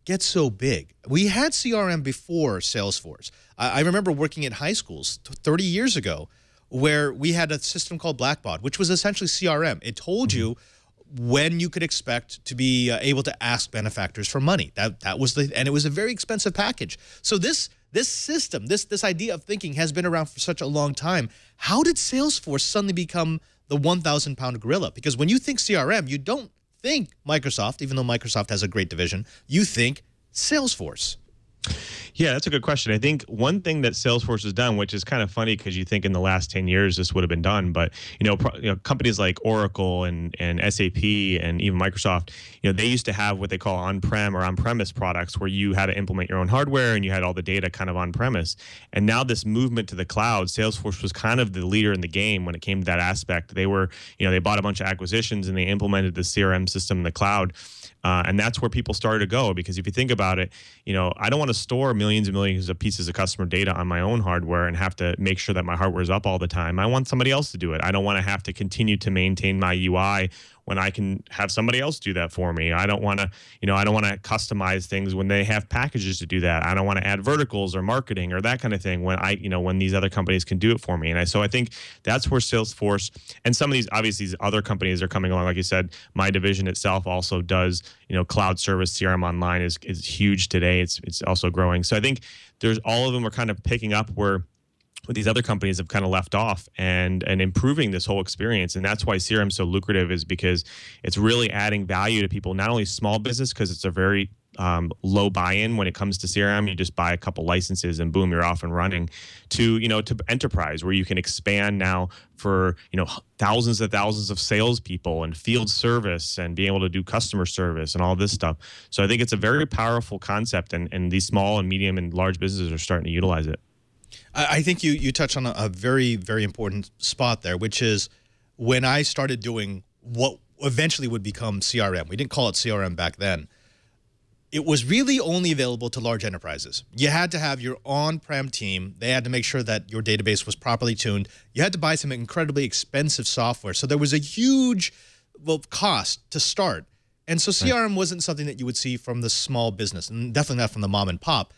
get so big? We had CRM before Salesforce. I remember working at high schools 30 years ago where we had a system called Blackbaud, which was essentially CRM. It told you when you could expect to be able to ask benefactors for money. That was and it was a very expensive package. So this system, this idea of thinking has been around for such a long time. How did Salesforce suddenly become the 1,000-pound gorilla? Because when you think CRM, you don't think Microsoft, even though Microsoft has a great division. You think Salesforce. Yeah, that's a good question. I think one thing that Salesforce has done, which is kind of funny because you think in the last 10 years this would have been done, but companies like Oracle and SAP and even Microsoft, they used to have what they call on-prem or on-premise products where you had to implement your own hardware and you had all the data kind of on-premise. And now this movement to the cloud, Salesforce was kind of the leader in the game when it came to that aspect. They were, they bought a bunch of acquisitions and they implemented the CRM system in the cloud. And that's where people started to go, because if you think about it, I don't want to store millions and millions of pieces of customer data on my own hardware and have to make sure that my hardware is up all the time. I want somebody else to do it. I don't want to have to continue to maintain my UI when I can have somebody else do that for me. I don't want to, I don't want to customize things when they have packages to do that. I don't want to add verticals or marketing or that kind of thing when when these other companies can do it for me. And so I think that's where Salesforce and some of these, obviously these other companies are coming along. Like you said, my division itself also does, cloud service. CRM Online is huge today. It's also growing. So I think there's all of them are kind of picking up where these other companies have kind of left off and improving this whole experience. And that's why CRM is so lucrative, is because it's really adding value to people, not only small business, because it's a very low buy-in when it comes to CRM. You just buy a couple licenses and boom, you're off and running, to enterprise, where you can expand now for thousands and thousands of salespeople and field service and being able to do customer service and all this stuff. So I think it's a very powerful concept, and these small and medium and large businesses are starting to utilize it. I think you touched on a very, very important spot there, which is when I started doing what eventually would become CRM. We didn't call it CRM back then. It was really only available to large enterprises. You had to have your on-prem team. They had to make sure that your database was properly tuned. You had to buy some incredibly expensive software. So there was a huge cost to start. And so CRM wasn't something that you would see from the small business, and definitely not from the mom and pop.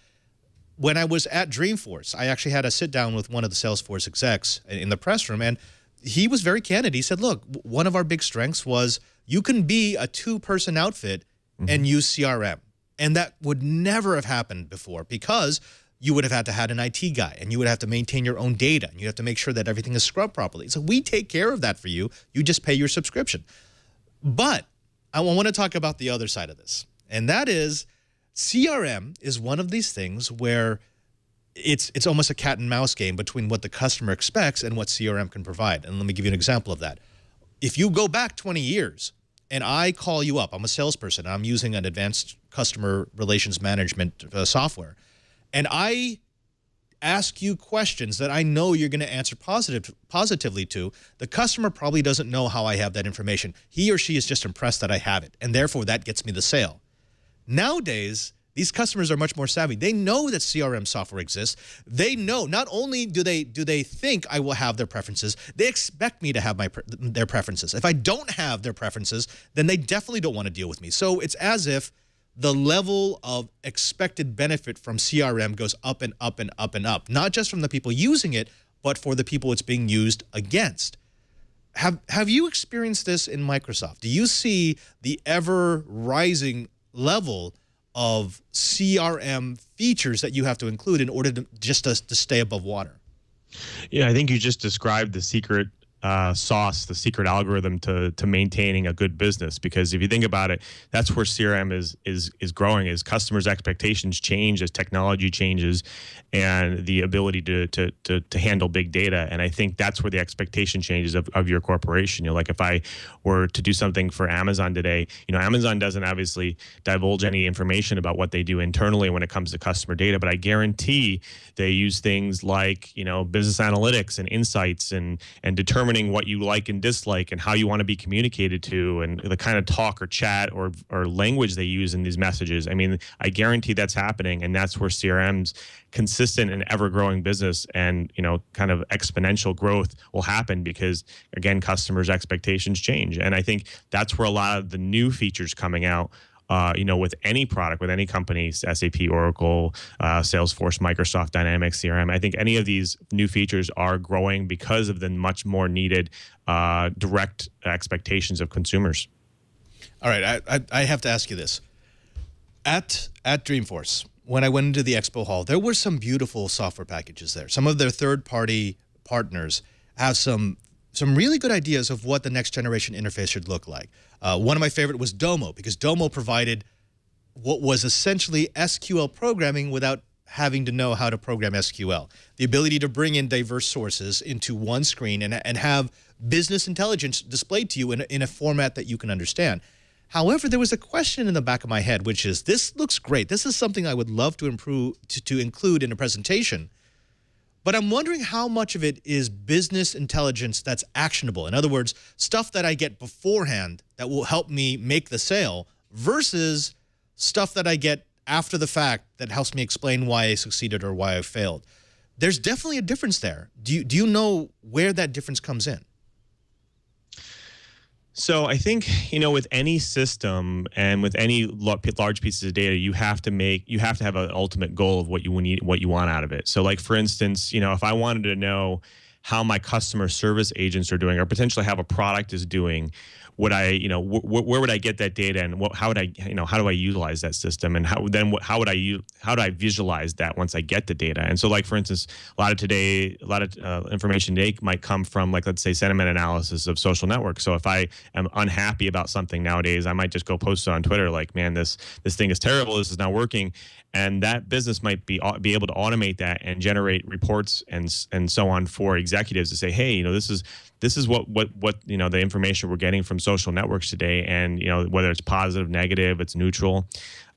When I was at Dreamforce, I actually had a sit down with one of the SalesForce execs in the press room, and he was very candid. He said, look, one of our big strengths was you can be a two-person outfit and use CRM. And that would never have happened before because you would have had to have an IT guy and you would have to maintain your own data and you have to make sure that everything is scrubbed properly. So we take care of that for you. You just pay your subscription. But I want to talk about the other side of this. And that is CRM is one of these things where it's almost a cat and mouse game between what the customer expects and what CRM can provide. And let me give you an example of that. If you go back 20 years and I call you up, I'm a salesperson, I'm using an advanced customer relations management software, and I ask you questions that I know you're going to answer positively to, the customer probably doesn't know how I have that information. He or she is just impressed that I have it, and therefore that gets me the sale. Nowadays, these customers are much more savvy. They know that CRM software exists. They know, not only do they think I will have their preferences, they expect me to have their preferences. If I don't have their preferences, then they definitely don't want to deal with me. So it's as if the level of expected benefit from CRM goes up and up and up and up, not just from the people using it, but for the people it's being used against. Have you experienced this in Microsoft? Do you see the ever-rising level of CRM features that you have to include in order to stay above water? Yeah, I think you just described the secret sauce, the secret algorithm to maintaining a good business. Because if you think about it, that's where CRM is growing. As customers' expectations change, as technology changes, and the ability to handle big data. And I think that's where the expectation changes of your corporation. You know, like if I were to do something for Amazon today, you know, Amazon doesn't obviously divulge any information about what they do internally when it comes to customer data, but I guarantee they use things like, you know, business analytics and insights and determining what you like and dislike and how you want to be communicated to and the kind of talk or chat or language they use in these messages. I mean, I guarantee that's happening, and that's where CRM's consistent and ever-growing business and, you know, kind of exponential growth will happen because, again, customers' expectations change. And I think that's where a lot of the new features coming out, you know, with any product, with any company, SAP, Oracle, Salesforce, Microsoft Dynamics, CRM, I think any of these new features are growing because of the much more needed direct expectations of consumers. All right, I have to ask you this. At Dreamforce, when I went into the expo hall, there were some beautiful software packages there. Some of their third-party partners have some really good ideas of what the next generation interface should look like. One of my favorite was Domo, because Domo provided what was essentially SQL programming without having to know how to program SQL. The ability to bring in diverse sources into one screen and have business intelligence displayed to you in a format that you can understand. However, there was a question in the back of my head, which is, this looks great. This is something I would love to include in a presentation. But I'm wondering how much of it is business intelligence that's actionable. In other words, stuff that I get beforehand that will help me make the sale versus stuff that I get after the fact that helps me explain why I succeeded or why I failed. There's definitely a difference there. Do you know where that difference comes in? So I think, you know, with any system and with any large pieces of data, you have to have an ultimate goal of what you want out of it. So like, for instance, you know, if I wanted to know how my customer service agents are doing or potentially how a product is doing, would I, you know, where would I get that data and how would I, you know, how do I utilize that system and how do I visualize that once I get the data? And so, like, for instance, a lot of information today might come from, like, let's say, sentiment analysis of social networks. So if I am unhappy about something nowadays, I might just go post it on Twitter, like, man, this thing is terrible, this is not working. And that business might be able to automate that and generate reports and so on for executives to say, hey, you know, this is what you know, the information we're getting from social networks today, and, you know, whether it's positive, negative, it's neutral,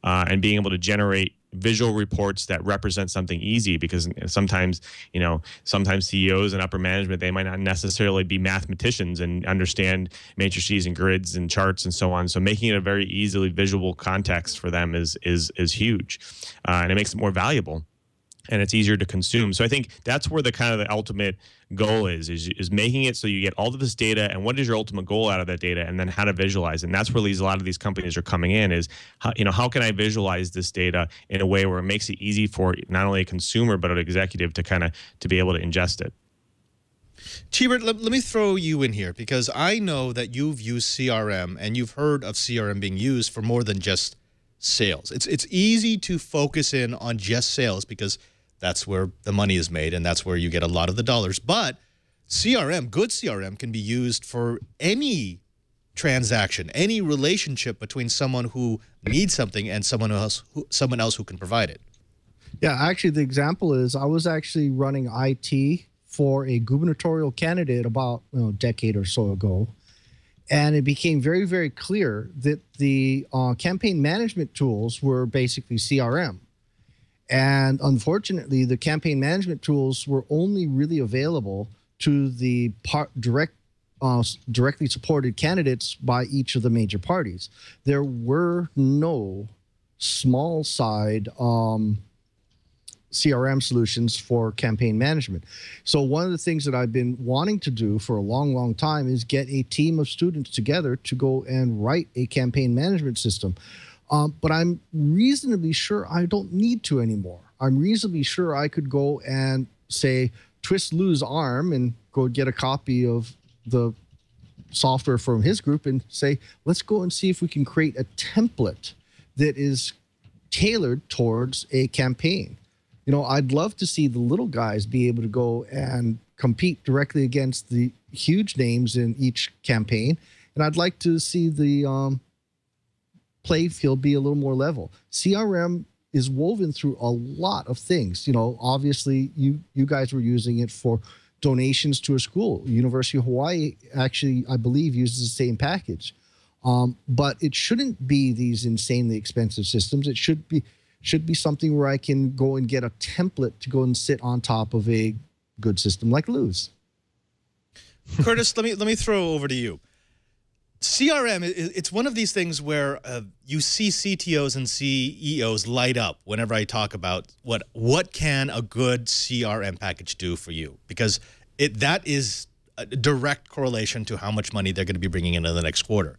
and being able to generate visual reports that represent something easy, because sometimes, you know, CEOs and upper management, they might not necessarily be mathematicians and understand matrices and grids and charts and so on. So making it a very easily visual context for them is huge, and it makes it more valuable. and it's easier to consume. So I think that's where the ultimate goal is making it so you get all of this data, and what is your ultimate goal out of that data, and then how to visualize. And that's where a lot of these companies are coming in, is how can I visualize this data in a way where it makes it easy for not only a consumer but an executive to be able to ingest it. Chee, let me throw you in here, because I know that you've used CRM and you've heard of CRM being used for more than just sales. It's easy to focus in on just sales because that's where the money is made and that's where you get a lot of the dollars. But CRM, good CRM, can be used for any transaction, any relationship between someone who needs something and someone else who can provide it. Yeah, actually, the example is I was actually running IT for a gubernatorial candidate about a decade or so ago. And it became very, very clear that the campaign management tools were basically CRM. And unfortunately, the campaign management tools were only really available to the directly supported candidates by each of the major parties. There were no small side CRM solutions for campaign management. So one of the things that I've been wanting to do for a long, long time is get a team of students together to go and write a campaign management system. But I'm reasonably sure I don't need to anymore. I'm reasonably sure I could go and say, twist Lou's arm and go get a copy of the software from his group and say, let's go and see if we can create a template that is tailored towards a campaign. I'd love to see the little guys be able to go and compete directly against the huge names in each campaign. And I'd like to see the play field be a little more level. CRM is woven through a lot of things. Obviously, you guys were using it for donations to a school. University of Hawaii actually, I believe, uses the same package. But it shouldn't be these insanely expensive systems. It should be something where I can go and get a template to go and sit on top of a good system like Lou's. Curtis, let me throw over to you. CRM, it's one of these things where you see CTOs and CEOs light up whenever I talk about what can a good CRM package do for you, because that is a direct correlation to how much money they're going to be bringing in the next quarter.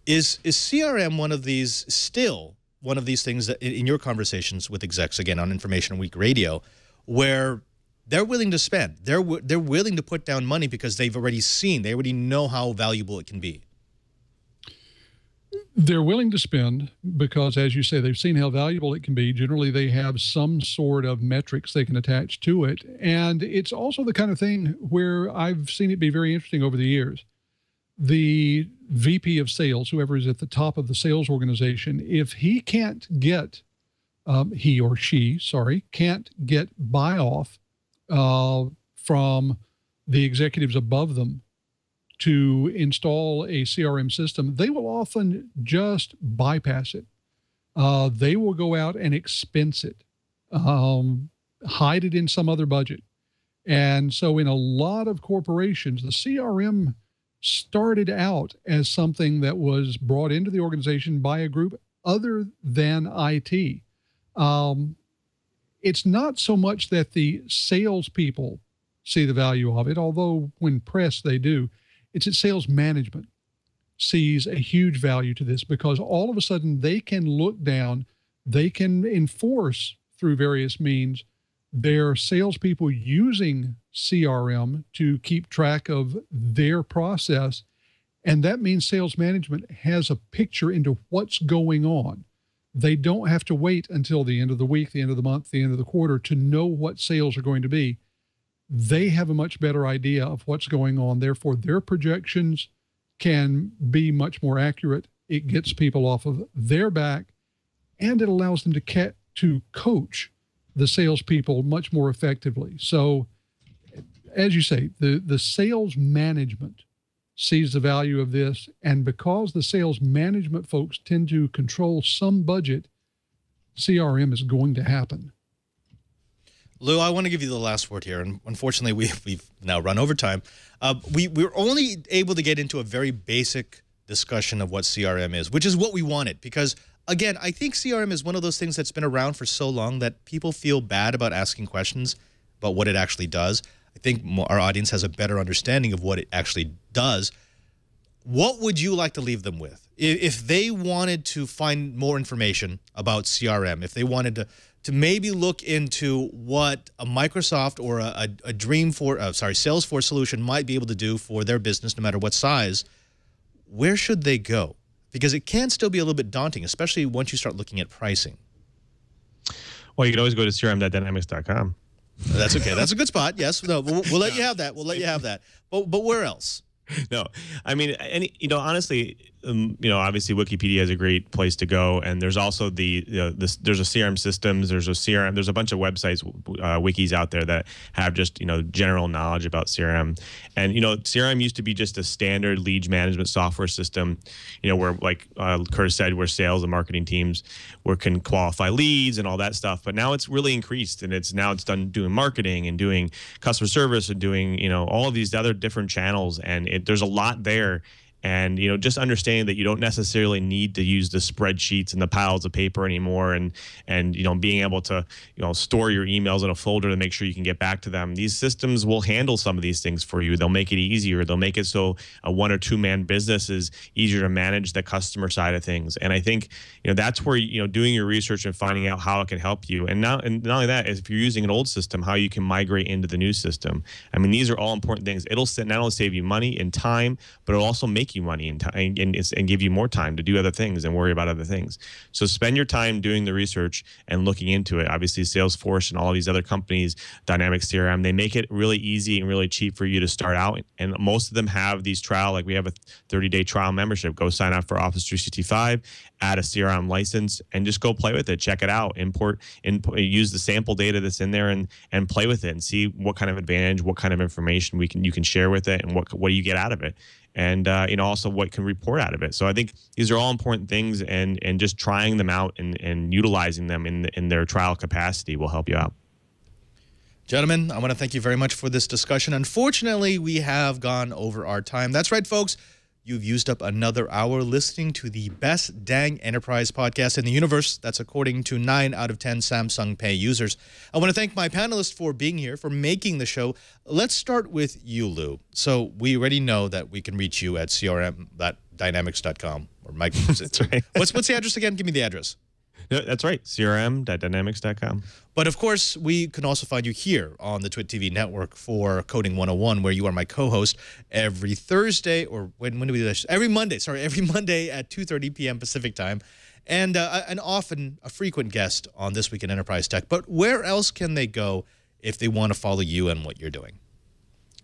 Is CRM one of these things that in your conversations with execs, again, on Information Week Radio, where they're willing to spend, they're willing to put down money because they already know how valuable it can be? They're willing to spend because, as you say, they've seen how valuable it can be. Generally, they have some sort of metrics they can attach to it. And it's also the kind of thing where I've seen it be very interesting over the years. The VP of sales, whoever is at the top of the sales organization, if he can't get, he or she, can't get buy-off from the executives above them to install a CRM system, they will often just bypass it. They will go out and expense it, hide it in some other budget. And so in a lot of corporations, the CRM started out as something that was brought into the organization by a group other than IT. It's not so much that the salespeople see the value of it, although when pressed they do. It's that sales management sees a huge value to this, because all of a sudden they can look down, they can enforce through various means their salespeople using CRM to keep track of their process. And that means sales management has a picture into what's going on. They don't have to wait until the end of the week, the end of the month, the end of the quarter to know what sales are going to be. They have a much better idea of what's going on. Therefore, their projections can be much more accurate. It gets people off of their back, and it allows them to coach the salespeople much more effectively. So, as you say, the sales management sees the value of this, and because the sales management folks tend to control some budget, CRM is going to happen. Lou, I want to give you the last word here, and unfortunately, we've now run over time. We're only able to get into a very basic discussion of what CRM is, which is what we wanted, because again, I think CRM is one of those things that's been around for so long that people feel bad about asking questions about what it actually does. I think our audience has a better understanding of what it actually does. What would you like to leave them with? If they wanted to find more information about CRM, if they wanted to maybe look into what a Microsoft or a Salesforce solution might be able to do for their business, no matter what size, where should they go? Because it can still be a little bit daunting, especially once you start looking at pricing. Well, you could always go to crm.dynamics.com. That's okay. That's a good spot. Yes. No, we'll let you have that. We'll let you have that. But where else? No, I mean, honestly, obviously Wikipedia is a great place to go, and there's also there's a CRM systems, there's a bunch of websites, wikis out there that have just general knowledge about CRM, and CRM used to be just a standard lead management software system, where like Curtis said, where sales and marketing teams can qualify leads and all that stuff, but now it's really increased, and it's done doing marketing and doing customer service and doing all of these other different channels, and there's a lot there. And, just understanding that you don't necessarily need to use the spreadsheets and the piles of paper anymore, and being able to, store your emails in a folder to make sure you can get back to them. These systems will handle some of these things for you. They'll make it easier. They'll make it so a 1 or 2 man business is easier to manage the customer side of things. And I think, that's where, doing your research and finding out how it can help you. And not only that, if you're using an old system, how you can migrate into the new system. I mean, these are all important things. It'll not only save you money and time, but it'll also make you money and time and give you more time to do other things and worry about other things. So spend your time doing the research and looking into it. Obviously, Salesforce and all these other companies, Dynamics CRM, they make it really easy and really cheap for you to start out. And most of them have these trial, like we have a 30-day trial membership. Go sign up for Office 365, add a CRM license, and just go play with it. Check it out. Import, use the sample data that's in there and play with it and see what kind of advantage, what kind of information you can share with it, and what do you get out of it. And also what can report out of it. So I think these are all important things, and just trying them out and utilizing them in their trial capacity will help you out. Gentlemen, I want to thank you very much for this discussion. Unfortunately, we have gone over our time. That's right, folks. You've used up another hour listening to the best dang enterprise podcast in the universe. That's according to 9 out of 10 Samsung Pay users. I want to thank my panelists for being here, for making the show. Let's start with you, Lou. So we already know that we can reach you at crm.dynamics.com or Mike. That's right. What's the address again? Give me the address. No, that's right. crm.dynamics.com. But of course, we can also find you here on the Twit TV network for Coding 101, where you are my co-host every Thursday, or when do we do this? Every Monday. Sorry, every Monday at 2:30 p.m. Pacific time, and often a frequent guest on This Week in Enterprise Tech. But where else can they go if they want to follow you and what you're doing?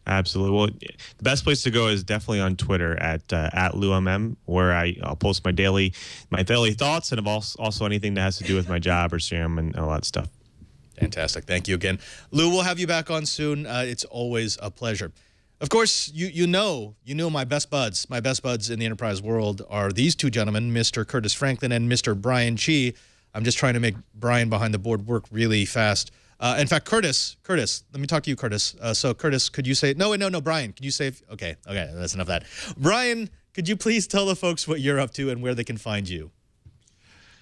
Absolutely. Well, the best place to go is definitely on Twitter at LouMM, where I'll post my daily thoughts, and also anything that has to do with my job or CRM and all that stuff. Fantastic. Thank you again. Lou, we'll have you back on soon. It's always a pleasure. Of course, you know my best buds. My best buds in the enterprise world are these two gentlemen, Mr. Curtis Franklin and Mr. Brian Chee. I'm just trying to make Brian behind the board work really fast. In fact, Curtis, let me talk to you, Curtis. So, Curtis, could you say, no, Brian, could you say, okay, that's enough of that. Brian, could you please tell the folks what you're up to and where they can find you?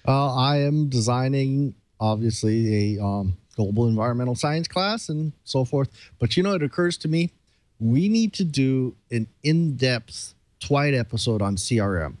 I am designing, obviously, a global environmental science class and so forth. But, it occurs to me, we need to do an in-depth Twite episode on CRM.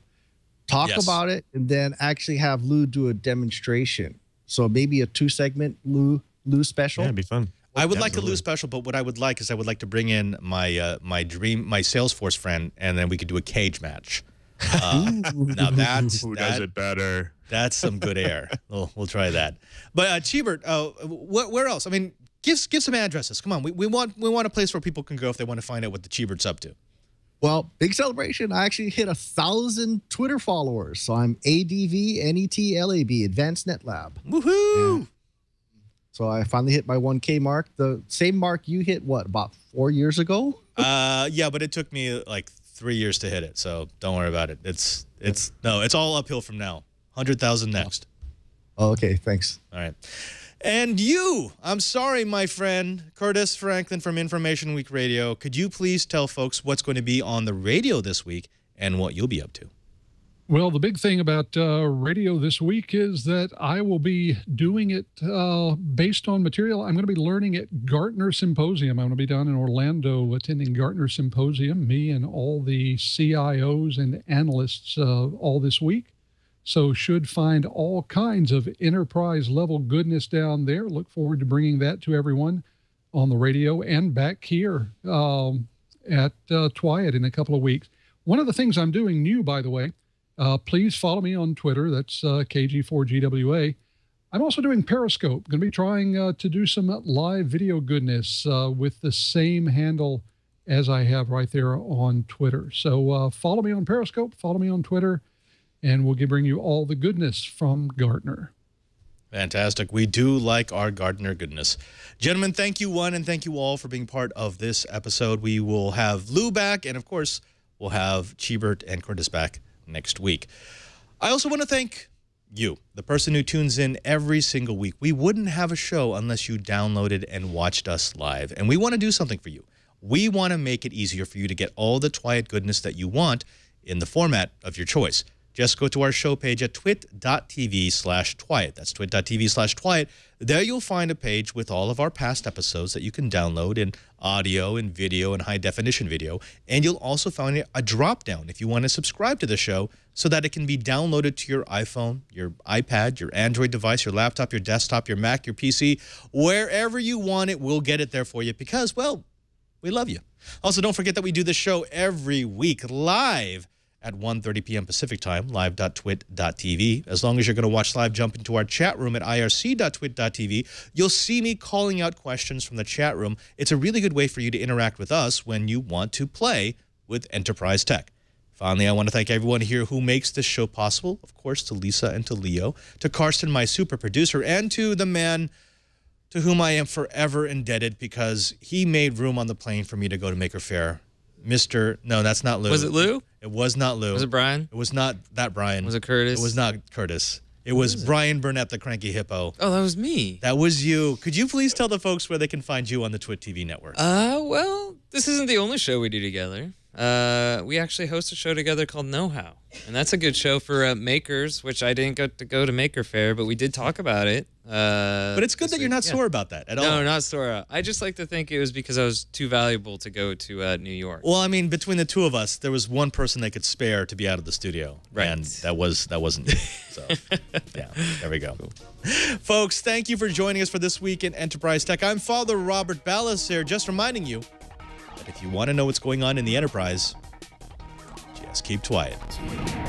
Talk about it, and then actually have Lou do a demonstration. So maybe a 2-segment Lou special. Yeah, it'd be fun. I would like a Lou special, but what I would like is to bring in my my Salesforce friend, and then we could do a cage match. Now who does it better? That's some good air. We'll try that. But Cheebert, where else? I mean, give some addresses. Come on, we want a place where people can go if they want to find out what the Cheebert's up to. Well, big celebration. I actually hit 1,000 Twitter followers. So I'm ADVNETLAB, Advanced Net Lab. Woohoo! Yeah. So I finally hit my 1K mark. The same mark you hit, what, about 4 years ago? Yeah, but it took me like 3 years to hit it. So don't worry about it. It's all uphill from now. 100,000 next. Oh, okay, thanks. All right. And you, I'm sorry, my friend, Curtis Franklin from Information Week Radio. Could you please tell folks what's going to be on the radio this week and what you'll be up to? Well, the big thing about radio this week is that I will be doing it based on material I'm going to be learning at Gartner Symposium. I'm going to be down in Orlando attending Gartner Symposium, me and all the CIOs and analysts all this week. So should find all kinds of enterprise level goodness down there. Look forward to bringing that to everyone on the radio and back here at Twyat in a couple of weeks. One of the things I'm doing new, by the way, please follow me on Twitter. That's KG4GWA. I'm also doing Periscope. Going to be trying to do some live video goodness with the same handle as I have right there on Twitter. So follow me on Periscope, follow me on Twitter, and we'll bring you all the goodness from Gartner. Fantastic. We do like our Gartner goodness. Gentlemen, thank you one and thank you all for being part of this episode. We will have Lou back, and of course, we'll have Cheebert and Curtis back next week. I also want to thank you, the person who tunes in every single week. We wouldn't have a show unless you downloaded and watched us live, and we want to do something for you. We want to make it easier for you to get all the Twyat goodness that you want in the format of your choice. Just go to our show page at twit.tv/Twyat. That's twit.tv/Twyat. There you'll find a page with all of our past episodes that you can download in audio and video and high-definition video. And you'll also find a drop-down if you want to subscribe to the show so that it can be downloaded to your iPhone, your iPad, your Android device, your laptop, your desktop, your Mac, your PC. Wherever you want it, we'll get it there for you because, well, we love you. Also, don't forget that we do this show every week live at 1:30 p.m. Pacific Time, live.twit.tv. As long as you're going to watch live, jump into our chat room at irc.twit.tv. You'll see me calling out questions from the chat room. It's a really good way for you to interact with us when you want to play with enterprise tech. Finally, I want to thank everyone here who makes this show possible. Of course, to Lisa and to Leo, to Karsten, my super producer, and to the man to whom I am forever indebted because he made room on the plane for me to go to Maker Faire. No, that's not Lou. Was it Lou? It was not Lou. Was it Brian? It was not that Brian. Was it Curtis? It was not Curtis. It was Brian Burnett, the Cranky Hippo. Oh, that was me. That was you. Could you please tell the folks where they can find you on the Twit TV network? Well, this isn't the only show we do together. We actually host a show together called Know How, and that's a good show for makers, which I didn't get to go to Maker Faire, but we did talk about it. But it's good that you're not sore about that at all. No, not sore. I just like to think it was because I was too valuable to go to New York. Well, I mean, between the two of us, there was one person they could spare to be out of the studio, right? And that wasn't you. So, yeah, there we go. Cool. Folks, thank you for joining us for this week in Enterprise Tech. I'm Father Robert Ballecer, just reminding you that if you want to know what's going on in the enterprise, just keep Twyat.